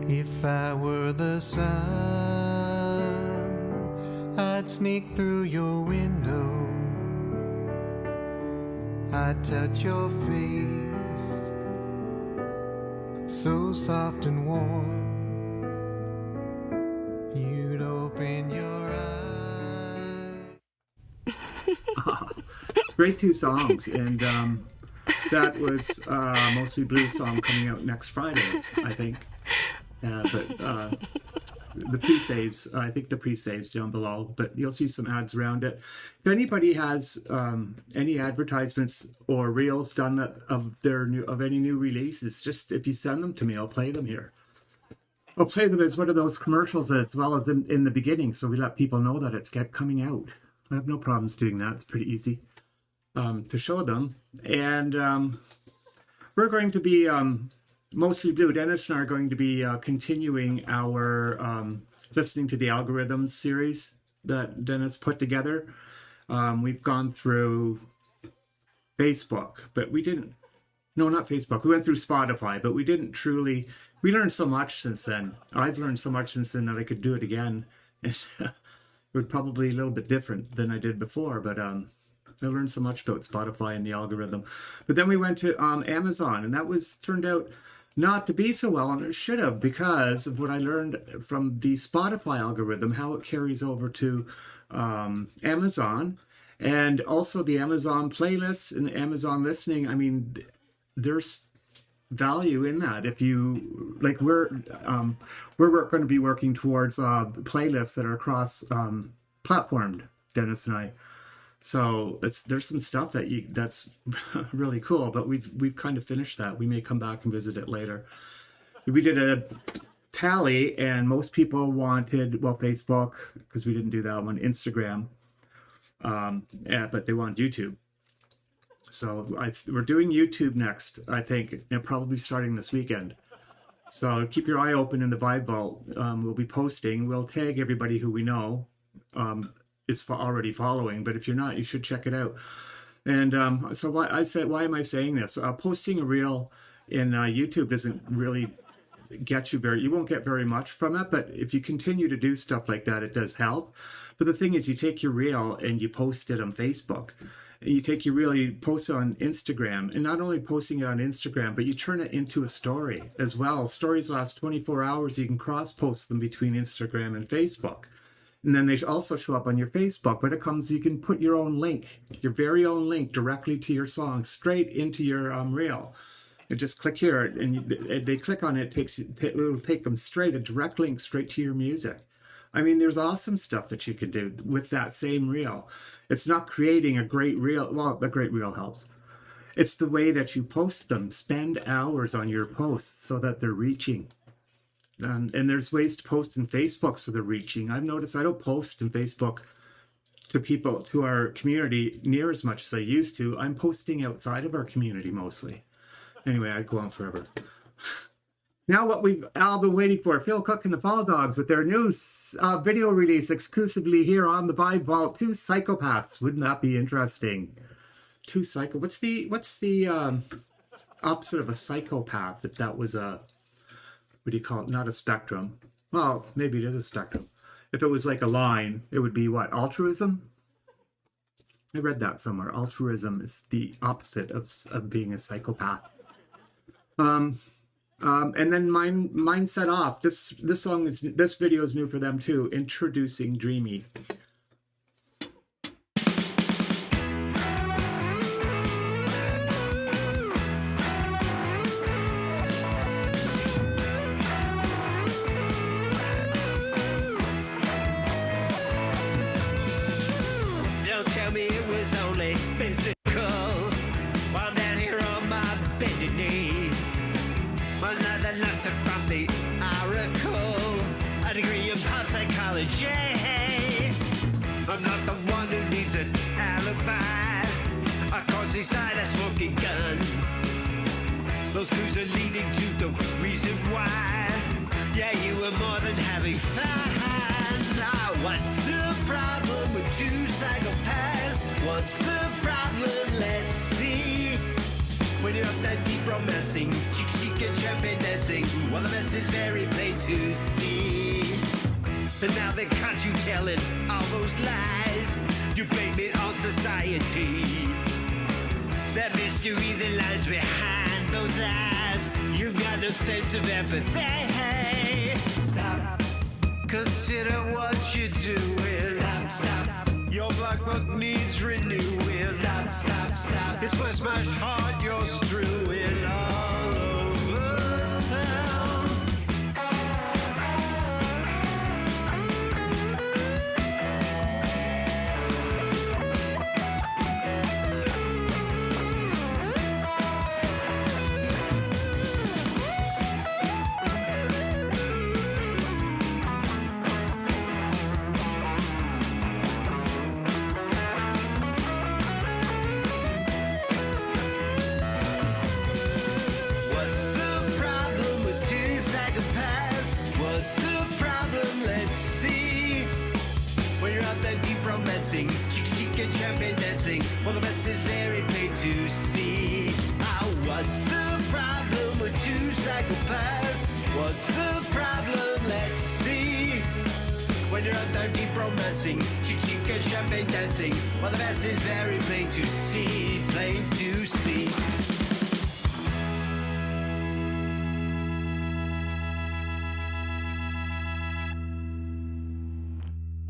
If I were the sun, I'd sneak through your window. I'd touch your face, so soft and warm. You'd open your eyes. Great two songs, and that was Mostly Blue song coming out next Friday, I think. But the pre-saves. I think the pre-saves down below, but you'll see some ads around it. If anybody has any advertisements or reels done that of any new releases, just if you send them to me, I'll play them here. I'll play them as one of those commercials as well as in the beginning, so we let people know that it's coming out. I have no problems doing that. It's pretty easy to show them. And we're going to be Mostly Blue. Dennis and I are going to be continuing our listening to the algorithms series that Dennis put together. We've gone through Facebook, but we didn't. No, not Facebook. We went through Spotify, but we didn't truly. We learned so much since then. I've learned so much since then that I could do it again. It would probably a little bit different than I did before, but I learned so much about Spotify and the algorithm. But then we went to Amazon, and that turned out not to be so well, and it should have, because of what I learned from the Spotify algorithm, how it carries over to Amazon, and also the Amazon playlists and Amazon listening. I mean, there's value in that. If you like, we're going to be working towards playlists that are cross platformed, Dennis and I. So there's some stuff that's really cool, but we've kind of finished that. We may come back and visit it later. We did a tally, and most people wanted, well, Facebook, because we didn't do that one, Instagram, but they want YouTube. So we're doing YouTube next, I think, and probably starting this weekend. So keep your eye open in the Vibe Vault. We'll be posting. We'll tag everybody who we know is already following, but if you're not, you should check it out. And so why am I saying this? Posting a reel in YouTube doesn't really get you you won't get very much from it, but if you continue to do stuff like that, it does help. But the thing is, you take your reel and you post it on Facebook. And you take your reel, you post it on Instagram, and not only posting it on Instagram, but you turn it into a story as well. Stories last 24 hours. You can cross-post them between Instagram and Facebook. And then they also show up on your Facebook. When it comes, you can put your own link, your very own link, directly to your song, straight into your reel. You just click here, and they click on it. It will take them straight, a direct link straight to your music. I mean, there's awesome stuff that you can do with that same reel. It's not creating a great reel. Well, a great reel helps. It's the way that you post them. Spend hours on your posts so that they're reaching. And there's ways to post in Facebook so they're reaching. I've noticed I don't post in Facebook to people, to our community, near as much as I used to. I'm posting outside of our community mostly. Anyway, I'd go on forever. Now what we've all been waiting for, Phil Cook and the Fall Dogs with their new video release exclusively here on the Vibe Vault. 2 Psychopaths. Wouldn't that be interesting? 2 psycho. What's the opposite of a psychopath? If that was a, what do you call it? Not a spectrum. Well, maybe it is a spectrum. If it was like a line, it would be what? Altruism? I read that somewhere. Altruism is the opposite of being a psychopath. And then mine set off. This video is new for them too. Introducing Dreammi. Don't tell me it was only physical. While I'm down here on my bended knee. Another lesson from the oracle, a degree in pop psychology. I'm not the one who needs an alibi. Of course, beside a smoking gun, those clues are leading to the reason why. Yeah, you were more than having fun. Now, what's the problem with 2 psychopaths? What's the problem? Let's see. When you're up that deep romancing, chick and champagne dancing, well, the mess is very plain to see. And now they caught you telling all those lies. You blame it on society. That mystery that lies behind those eyes. You've got no sense of empathy. Stop. Consider what you're doing. Stop, stop. Your black book needs renewing. Stop, stop, stop. It's my smashed heart you're strewing all over town. When you're out there deep romancing, chic and champagne dancing, well the best is very plain to see. What's the problem with two psychopaths? What's the problem? Let's see. When you're out there deep romancing, chic and champagne dancing, well the best is very plain to see, plain to see.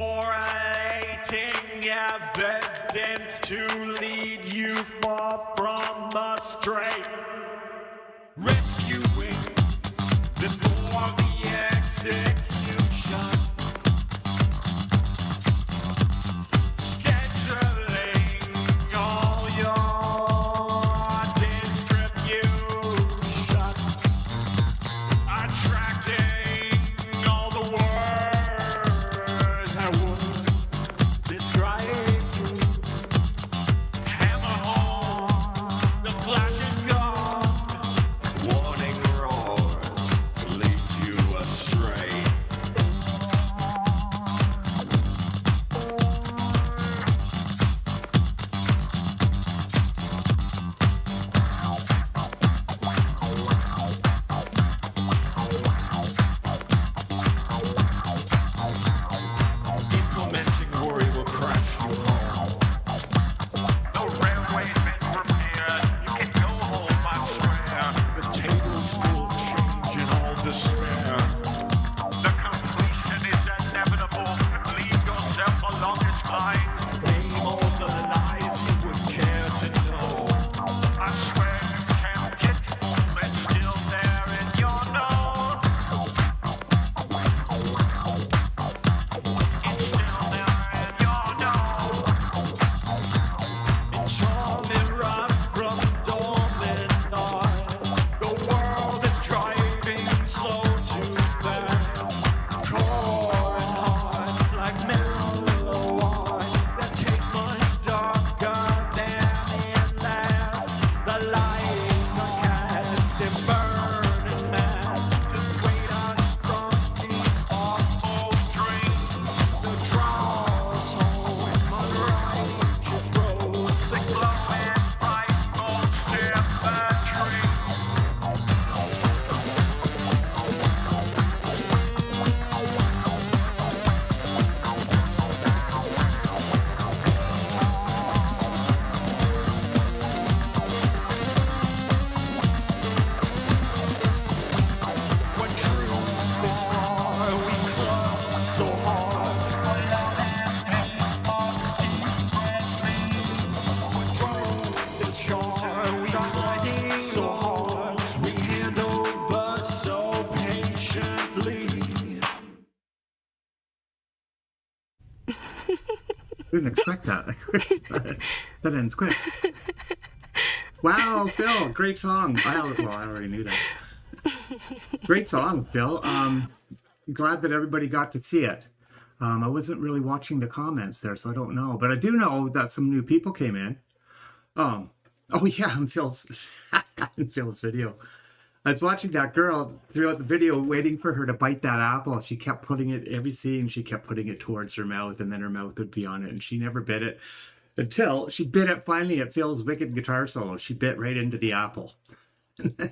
Orating evidence to lead you far from astray. Rescuing before the execution. Scheduling all your distribution. Attracting all the words that would describe you. Hammer home the flashing gun. Warning roars lead you astray. Implementing worry will crash you home. The railway's been repaired. You can go home, I swear. The table's full of change and all despair. The completion is inevitable. Leave yourself along its lines. Name all the lies you would care to know. I swear you can't get home. It's still there in your nose. It's still there in your nose. It's all mirror from dormant thought. The world is driving slow to fast. Core and hearts like mellow wine that tastes much darker than it lasts. The lights are cast in burning mass to sway us from the awful dream. The draws home on righteous roads, the glowing rifle infantry. When truth is far, we club so hard. When love and pain are secretly. When truth is far, we club so hard. We hand over so patiently. Didn't expect that. That ends quick. Wow, Phil, great song. I already knew that. Great song, Phil. Glad that everybody got to see it. I wasn't really watching the comments there, so I don't know. But I do know that some new people came in. Oh yeah, in Phil's video. I was watching that girl throughout the video, waiting for her to bite that apple. She kept putting it, every scene, she kept putting it towards her mouth, and then her mouth would be on it, and she never bit it until she bit it finally at Phil's wicked guitar solo. She bit right into the apple. And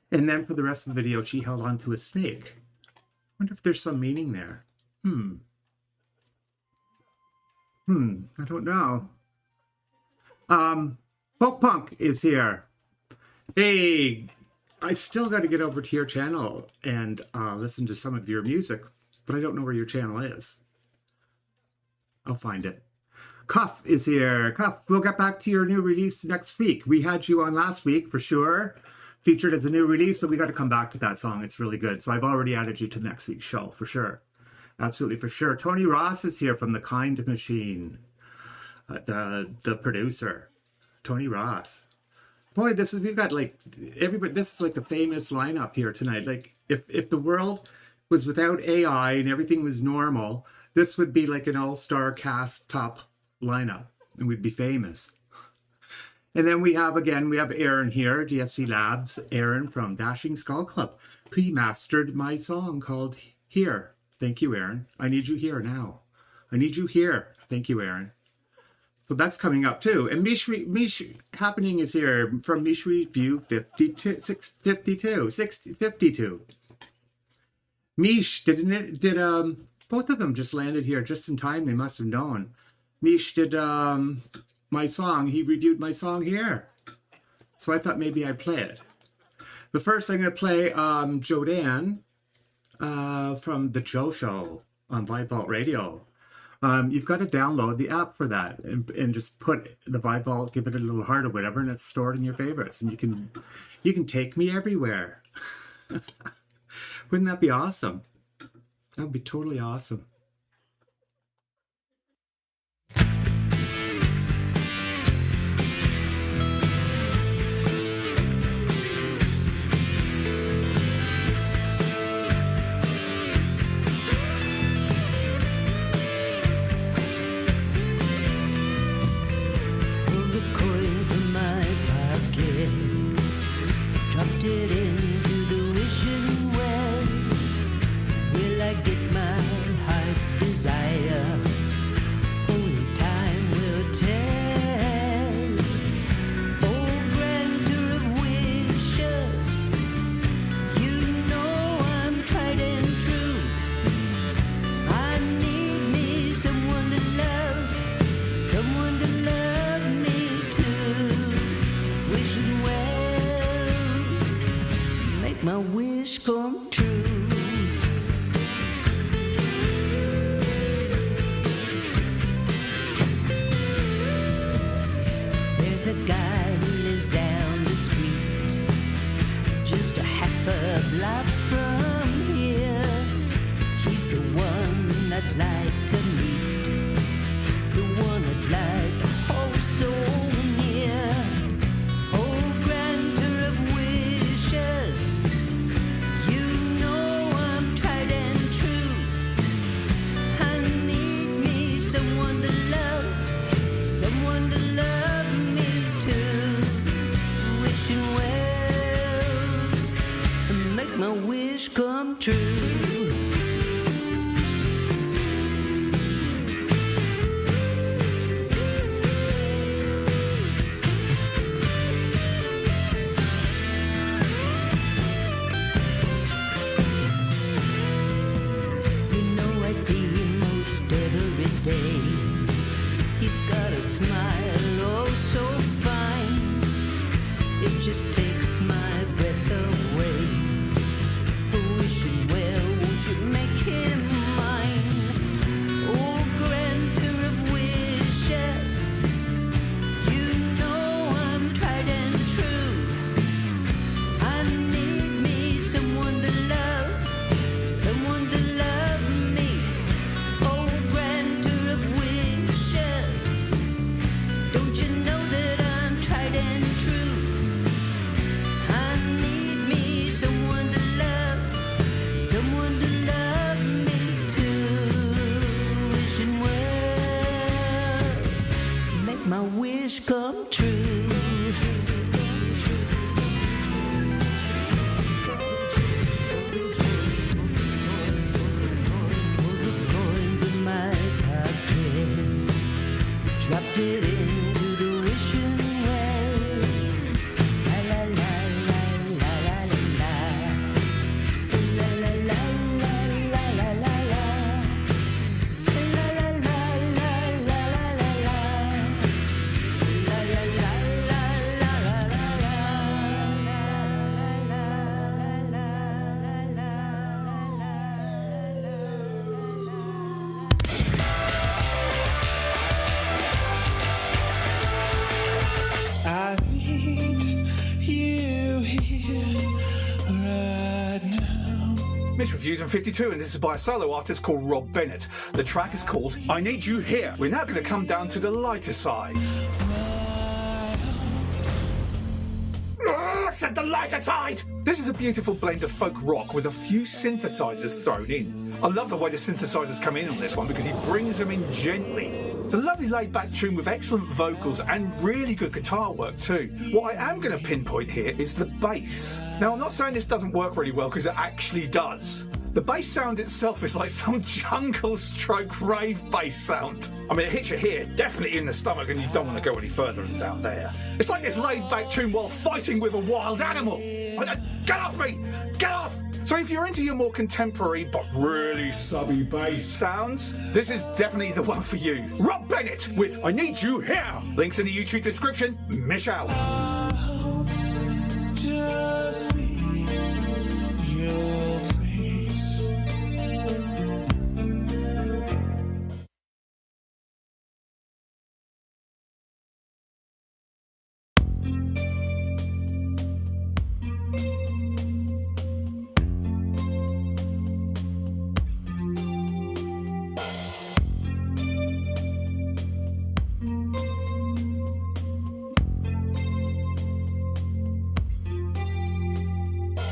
then for the rest of the video, she held on to a snake. I wonder if there's some meaning there. I don't know. Folk Punk is here. Hey, I still got to get over to your channel and listen to some of your music, but I don't know where your channel is. I'll find it. Cuff is here. Cuff, we'll get back to your new release next week. We had you on last week for sure, featured as a new release, but we got to come back to that song. It's really good. So I've already added you to next week's show for sure. Absolutely for sure. Tony Ross is here from The Kind Machine, the producer. Tony Ross. Boy, we've got like everybody. This is like the famous lineup here tonight. Like if the world was without AI and everything was normal, this would be like an all-star cast top lineup, and we'd be famous. And then we have Aaron here, DFC Labs. Aaron from Dashing Skull Club pre-mastered my song called Here. Thank you, Aaron. I need you here now. I Need You Here. Thank you, Aaron. So that's coming up too. And Mish happening is here from Mish Review 52. Mish, both of them just landed here just in time. They must have known. Mish did my song. He reviewed my song here. So I thought maybe I'd play it. But first I'm going to play JoDan from The Joe Show on Vibe Vault Radio. You've got to download the app for that and just put the Vibe Vault, give it a little heart or whatever, and it's stored in your favorites. And you can take me everywhere. Wouldn't that be awesome? That would be totally awesome. It into the wishing well. Will I get my heart's desire? Only time will tell. Oh, granter of wishes, you know I'm tried and true. I need me someone to love me too. Wishing well, make my wish come true. There's a guy who lives down the street, just a half a block from here. He's the one I'd like to meet, the one I'd like to hold so near. Oh, granter of wishes, you know I'm tried and true. I need me someone to love me too. Wishing well, make my wish come true. I see him most every day. He's got a smile, oh so fine. It just takes my breath away. Wishing well, won't you make him mine? Oh, granter of wishes, you know I'm tried and true. I need me someone to love me. Oh, granter of wishes, don't you know that I'm tried and true? I need me someone to love me too. Wishing well, make my wish come true. Dropped it into the wishing well. La la la la la la la la la la la la la la la la I need you here right now. Mish Reviews in 52, and this is by a solo artist called Rob Bennett. The track is called I Need You Here. We're now going to come down to the lighter side. Said the lighter side! This is a beautiful blend of folk rock with a few synthesizers thrown in. I love the way the synthesizers come in on this one because he brings them in gently. It's a lovely laid-back tune with excellent vocals and really good guitar work too. What I am going to pinpoint here is the bass. Now, I'm not saying this doesn't work really well because it actually does. The bass sound itself is like some jungle stroke rave bass sound. I mean, it hits you here, definitely in the stomach, and you don't want to go any further than down there. It's like this laid-back tune while fighting with a wild animal. Get off me! Get off! So if you're into your more contemporary but really subby bass sounds, this is definitely the one for you. Rob Bennett with I Need You Here. Links in the YouTube description. Mish out. To see your face.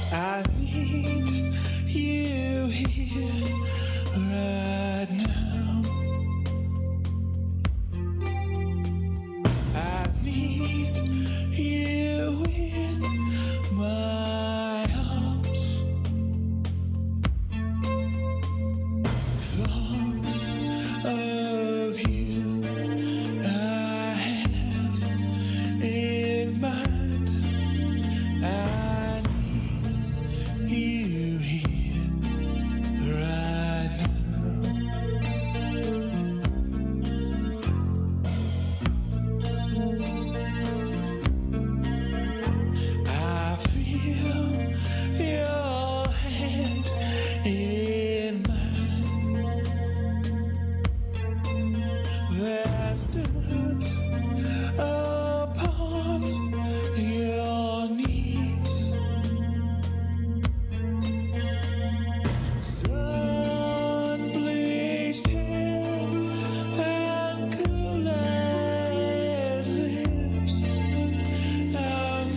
I need you here right now. I need you in my arms. Thoughts of you I have in mind. I need you here right now. I feel your hand in mine. There's dirt upon your knees. Sun-bleached hair and cool-eyed lips. I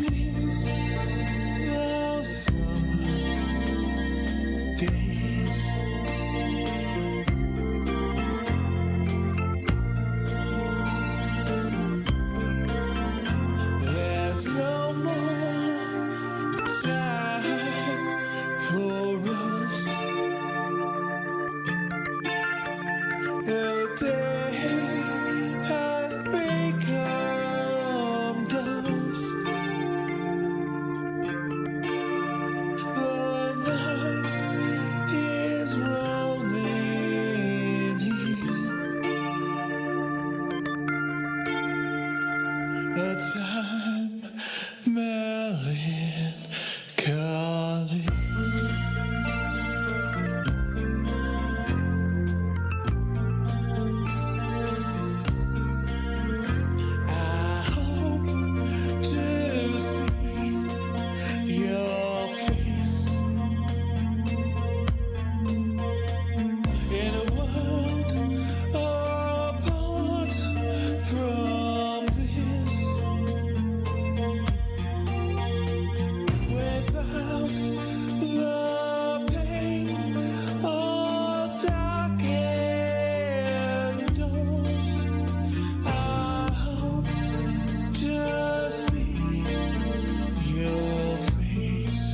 miss those summer days. There's no more time for us. The day has become dusk. The night is rolling in. A time melancholy. I hope to see your face in a world apart from this. Without the pain or darkened doors, I hope to see your face.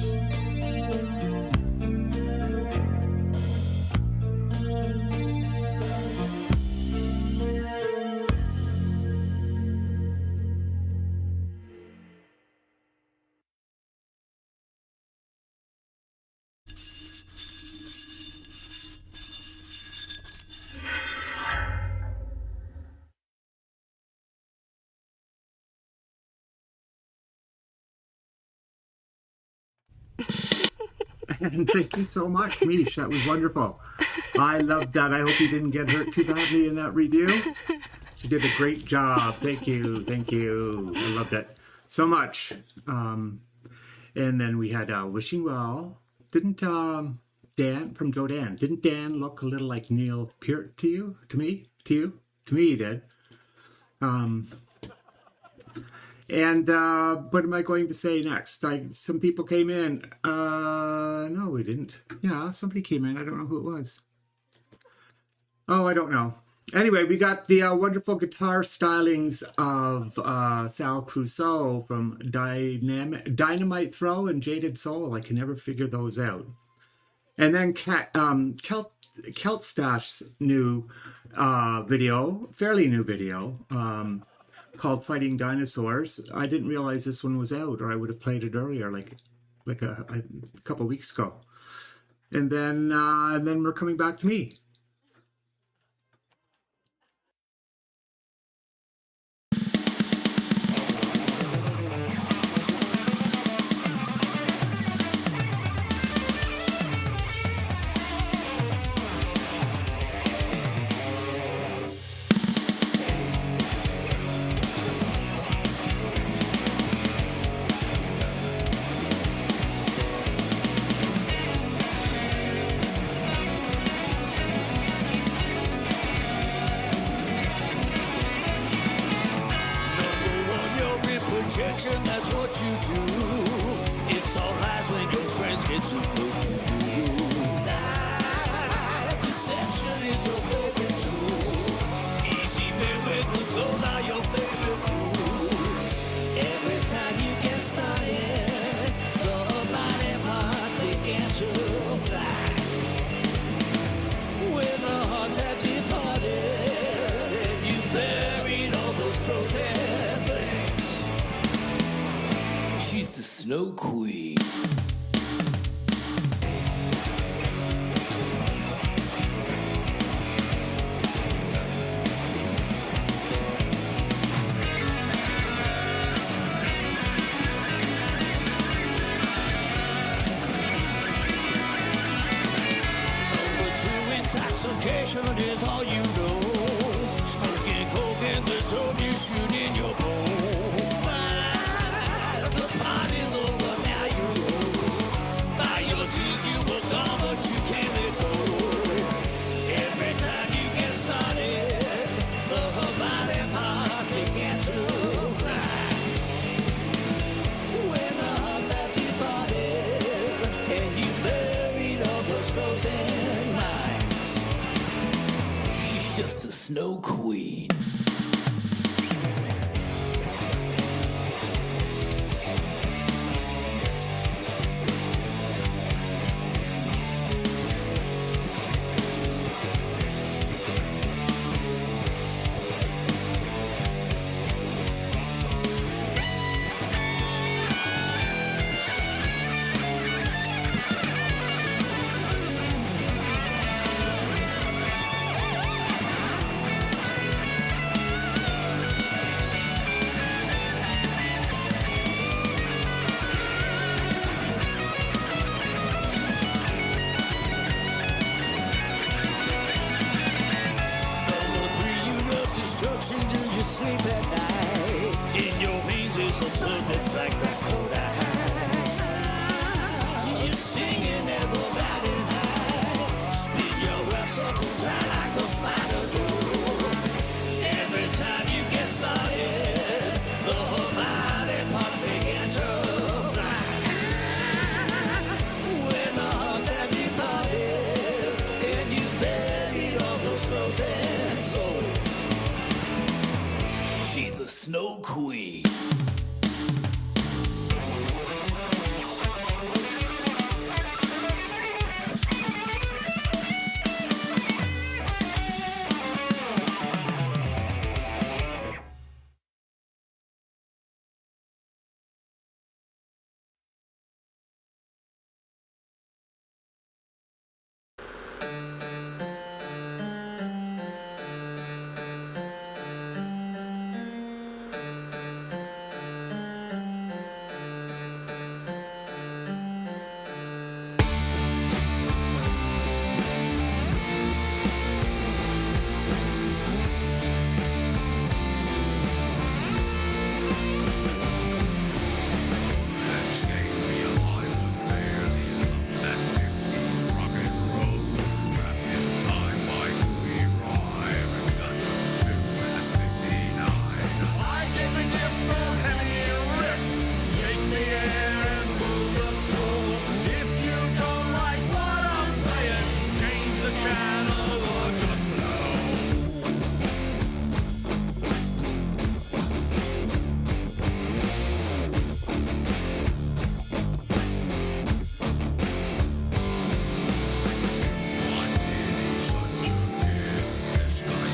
And thank you so much, Mish. That was wonderful. I loved that. I hope you didn't get hurt too badly in that review. She did a great job. Thank you. Thank you. I loved it so much. And then we had Wishing Well. Didn't Dan from JoDan, didn't Dan look a little like Neil Peart to you? To me? To you? To me he did. And what am I going to say next? Some people came in. No, we didn't. Yeah, somebody came in. I don't know who it was. Oh, I don't know. Anyway, we got the wonderful guitar stylings of Sal Crusoe from Dynamite Throw and Jaded Soul. I can never figure those out. And then Keltstash's new video, fairly new video, called Fighting Dinosaurs. I didn't realize this one was out, or I would have played it earlier, like a couple weeks ago. And then we're coming back to me. That's what you do. It's alright when your friends get too close to you. Lie deception is your favorite tool. Easy miracles, those are your favorite fools. Every time you get started, the body parts begin to fly. When the hearts have departed and you buried all those frozen things. She's the Snow Queen. Number 2, intoxication is all you know. Smoking coke and the dope you shoot in your bowl. The party's over, now you roll. By your teeth you were gone, but you can't let go. Every time you get started, the body parts begin to cry. When the hearts have departed, and you buried all those frozen minds. She's just a Snow Queen. Destruction, do you sleep at night? In your veins is a blood that's like that cold ice. You're singing everybody high. Spin your breath up and dry like a spider do. Every time you get started, the whole body parts begin to fly. When the hearts have departed, and you bury all those frozen souls. She's the Snow Queen.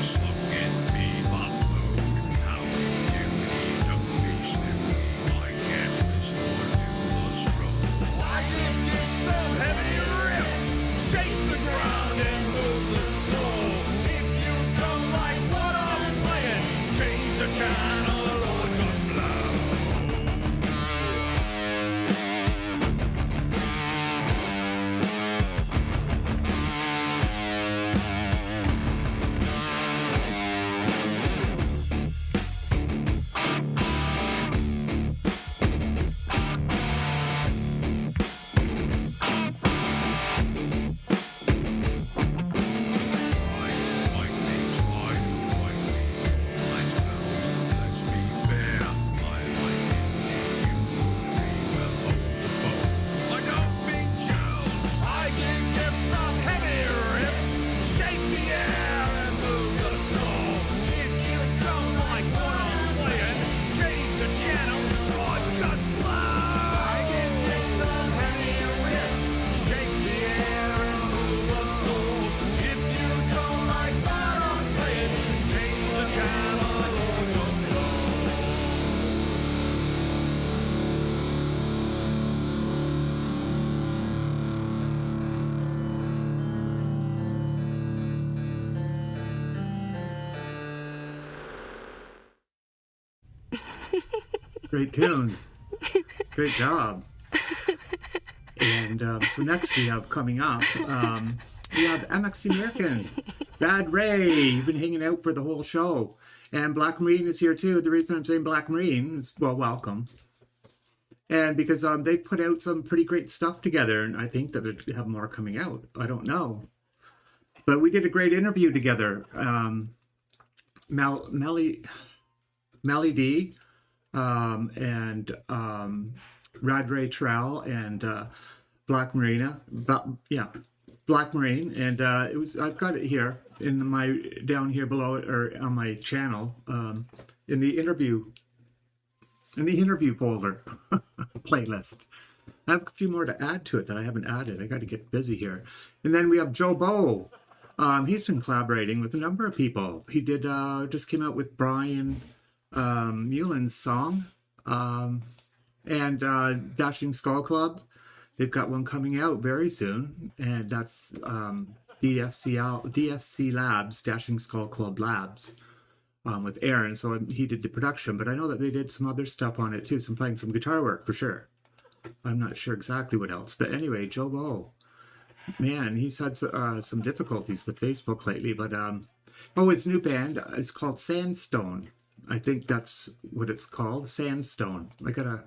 stuck in bebop mode. Howdy doody, don't be snooty. I can't twist or do the stroke. I can get some heavy riffs, shake the ground and move the soul. If you don't like what I'm playing, change the channel or just blow. Great tunes. Great job. And so next we have coming up, we have MX American, Bad Ray. You've been hanging out for the whole show. And Black Marine is here too. The reason I'm saying Black Marine is, well, welcome. And because they put out some pretty great stuff together, and I think that they have more coming out. I don't know. But we did a great interview together. Melly D, and Rad Ray Terrell and Black Marina, Black Marine, and it was, I've got it here in my down here below it, or on my channel, in the interview folder playlist. I have a few more to add to it that I haven't added. I got to get busy here. And then we have Joe Bo. He's been collaborating with a number of people. He did just came out with Brian Muellen's song, and Dashing Skull Club. They've got one coming out very soon, and that's DSC Labs, Dashing Skull Club Labs, with Aaron. So he did the production, but I know that they did some other stuff on it too, playing some guitar work for sure. I'm not sure exactly what else, but anyway, Joe Bo, man, he's had some difficulties with Facebook lately, but his new band is called Sandstone. I think that's what it's called, Sandstone. I gotta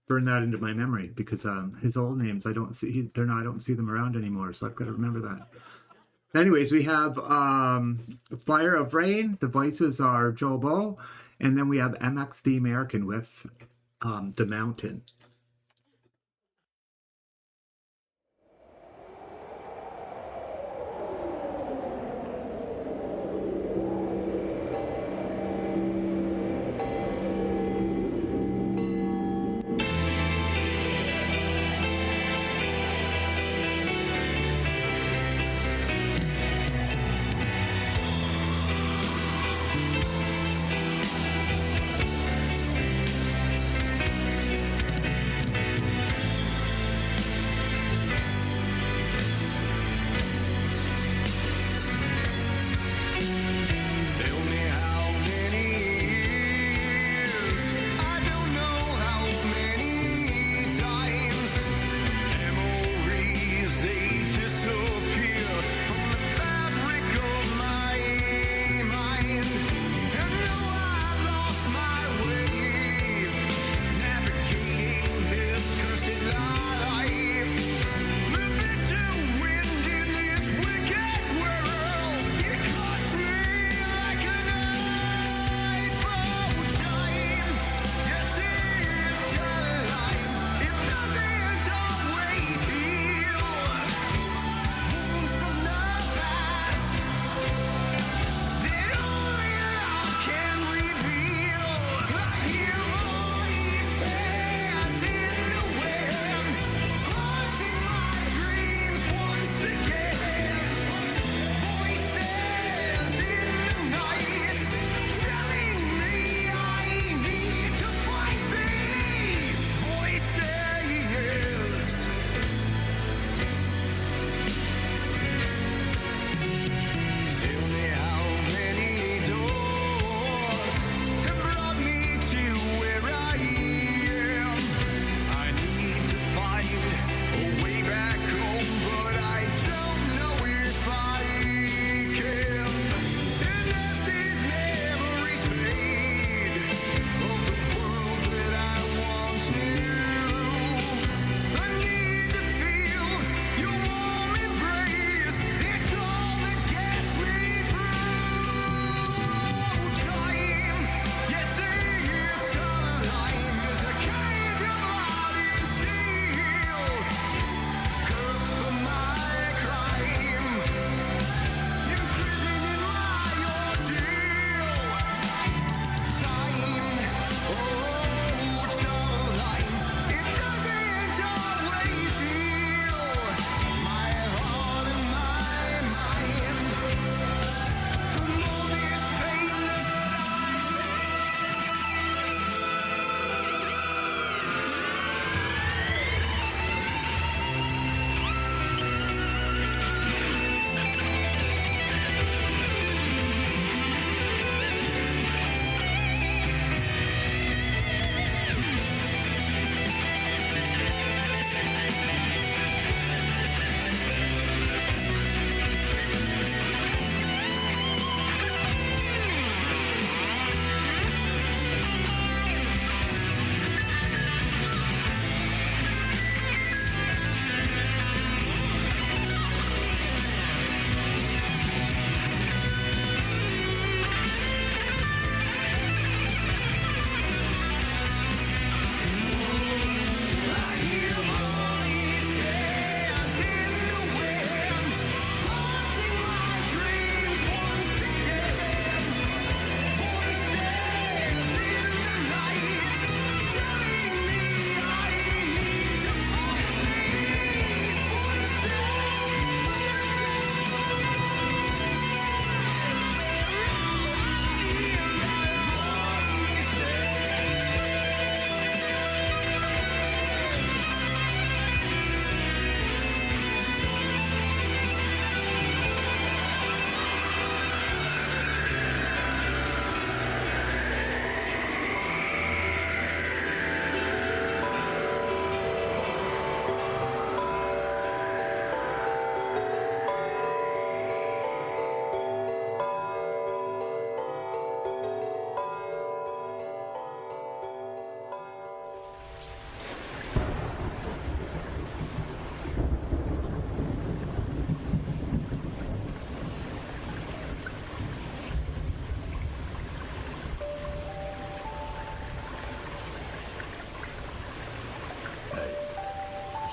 burn that into my memory because his old names I don't see. I don't see them around anymore, so I've got to remember that. Anyways, we have Fire of Rain. The voices are Joe Bo, and then we have MX the American with The Mountain.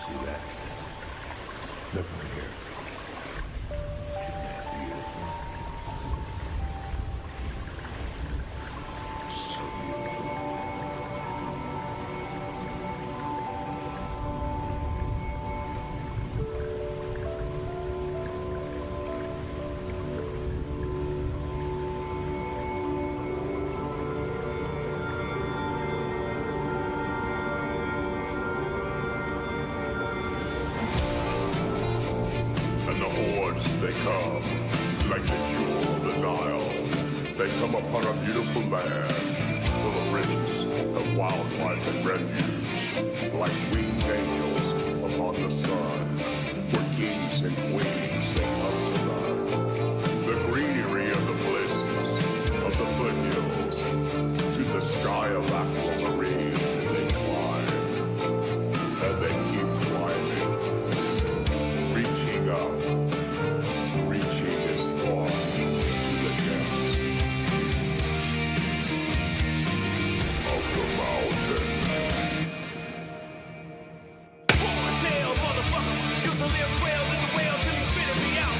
see that? Look over here. Isn't that beautiful? So beautiful. And the hordes, they come, like the jewel of the Nile. They come upon a beautiful land, full of riches, of wildlife and refuge, like winged angels upon the sun, where kings and queens they come to run. The greenery of the places, of the foothills, to the sky of aquamarine they climb, and they keep climbing. Reaching up, reaching as far to the depths of the mountain. Tail, motherfuckers. Used to live well in the well till he spitted me out.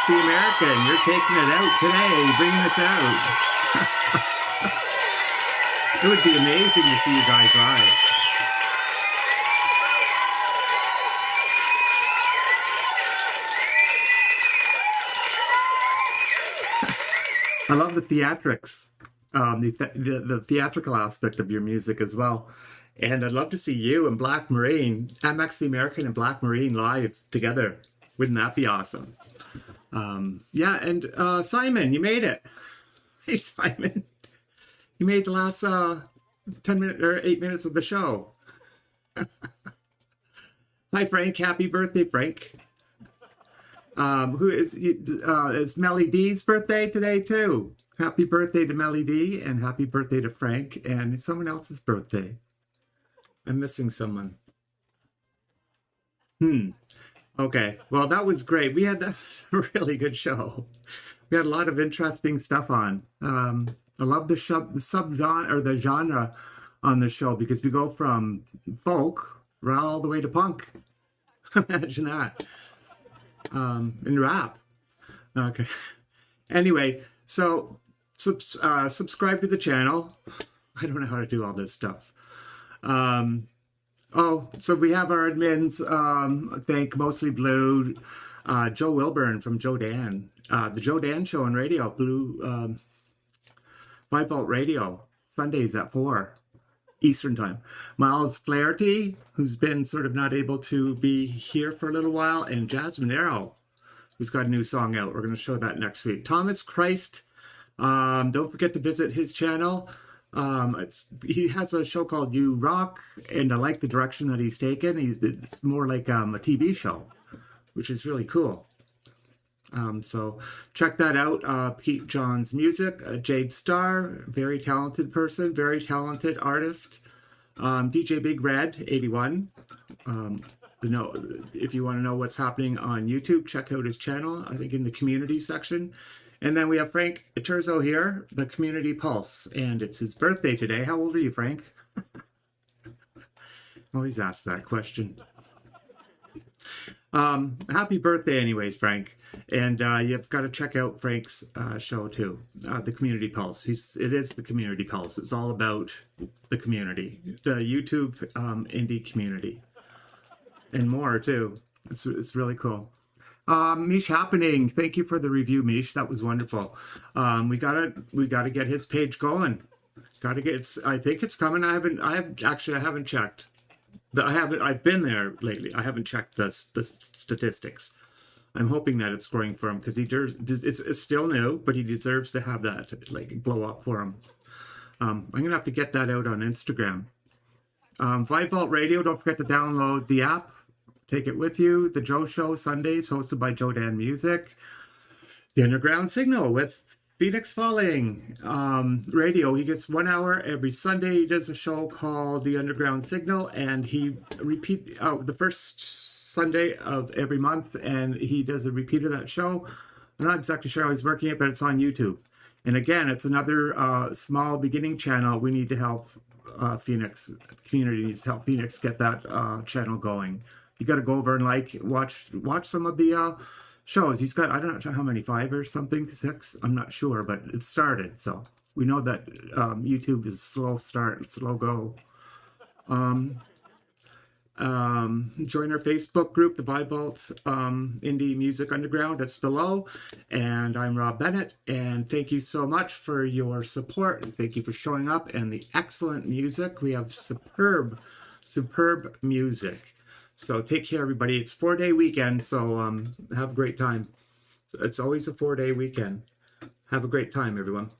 the American. You're taking it out today, bringing it out. It would be amazing to see you guys live. I love the theatrics, the theatrical aspect of your music as well. And I'd love to see you and Black Marine, MX the American and Black Marine live together. Wouldn't that be awesome? Yeah, and Simon, you made it. Hey, Simon. You made the last 10 minutes or 8 minutes of the show. Hi, Frank. Happy birthday, Frank. Who is Melly D's birthday today too? Happy birthday to Melly D and happy birthday to Frank and someone else's birthday. I'm missing someone. Okay. Well, that was great. That was a really good show. We had a lot of interesting stuff on. I love the subgenre or the genre on the show because we go from folk all the way to punk. Imagine that. And rap. Okay. Anyway, so subscribe to the channel. I don't know how to do all this stuff. So we have our admins. Thank MostlyBlue, Joe Wilburn from JoDan, the JoDan Show on radio, Blue 5 Volt Radio, Sundays at 4 Eastern Time. Miles Flaherty, who's been sort of not able to be here for a little while, and Jasmine Arrow, who's got a new song out. We're going to show that next week. Thomas Christ, don't forget to visit his channel. He has a show called You Rock, and I like the direction that he's taken. It's more like a TV show, which is really cool. So check that out. Pete John's music, Jade Star, very talented person, very talented artist. DJ Big Red 81. If you want to know what's happening on YouTube, check out his channel, I think in the community section. And then we have Frank Terzo here, the Community Pulse, and it's his birthday today. How old are you, Frank? Always ask that question. Happy birthday anyways, Frank. And you've got to check out Frank's show too, the Community Pulse. It is the Community Pulse. It's all about the community, the YouTube indie community, and more too. It's really cool. Mish Happening, thank you for the review, Mish. That was wonderful. We gotta get his page going. I think it's coming. I haven't checked. I've been there lately. I haven't checked the statistics. I'm hoping that it's growing for him because it's still new, but he deserves to have that blow up for him. I'm gonna have to get that out on Instagram. 5 Volt Radio. Don't forget to download the app. Take it with you. The Joe Show Sundays, hosted by JoDan Music. The Underground Signal with Phoenix Falling Radio. He gets 1 hour every Sunday. He does a show called The Underground Signal, and he repeat the first Sunday of every month, and he does a repeat of that show. I'm not exactly sure how he's working it, but it's on YouTube. And again, it's another small beginning channel. We need to help Phoenix. The community needs to help Phoenix get that channel going. You got to go over and watch some of the shows. He's got, I don't know how many, 5 or something, 6. I'm not sure, but it started. So we know that YouTube is a slow start, slow go. Join our Facebook group, the 5 Volt Indie Music Underground. It's below. And I'm Rob Bennett. And thank you so much for your support. And thank you for showing up and the excellent music. We have superb music. So take care, everybody. It's 4-day weekend, so have a great time. It's always a 4-day weekend. Have a great time, everyone.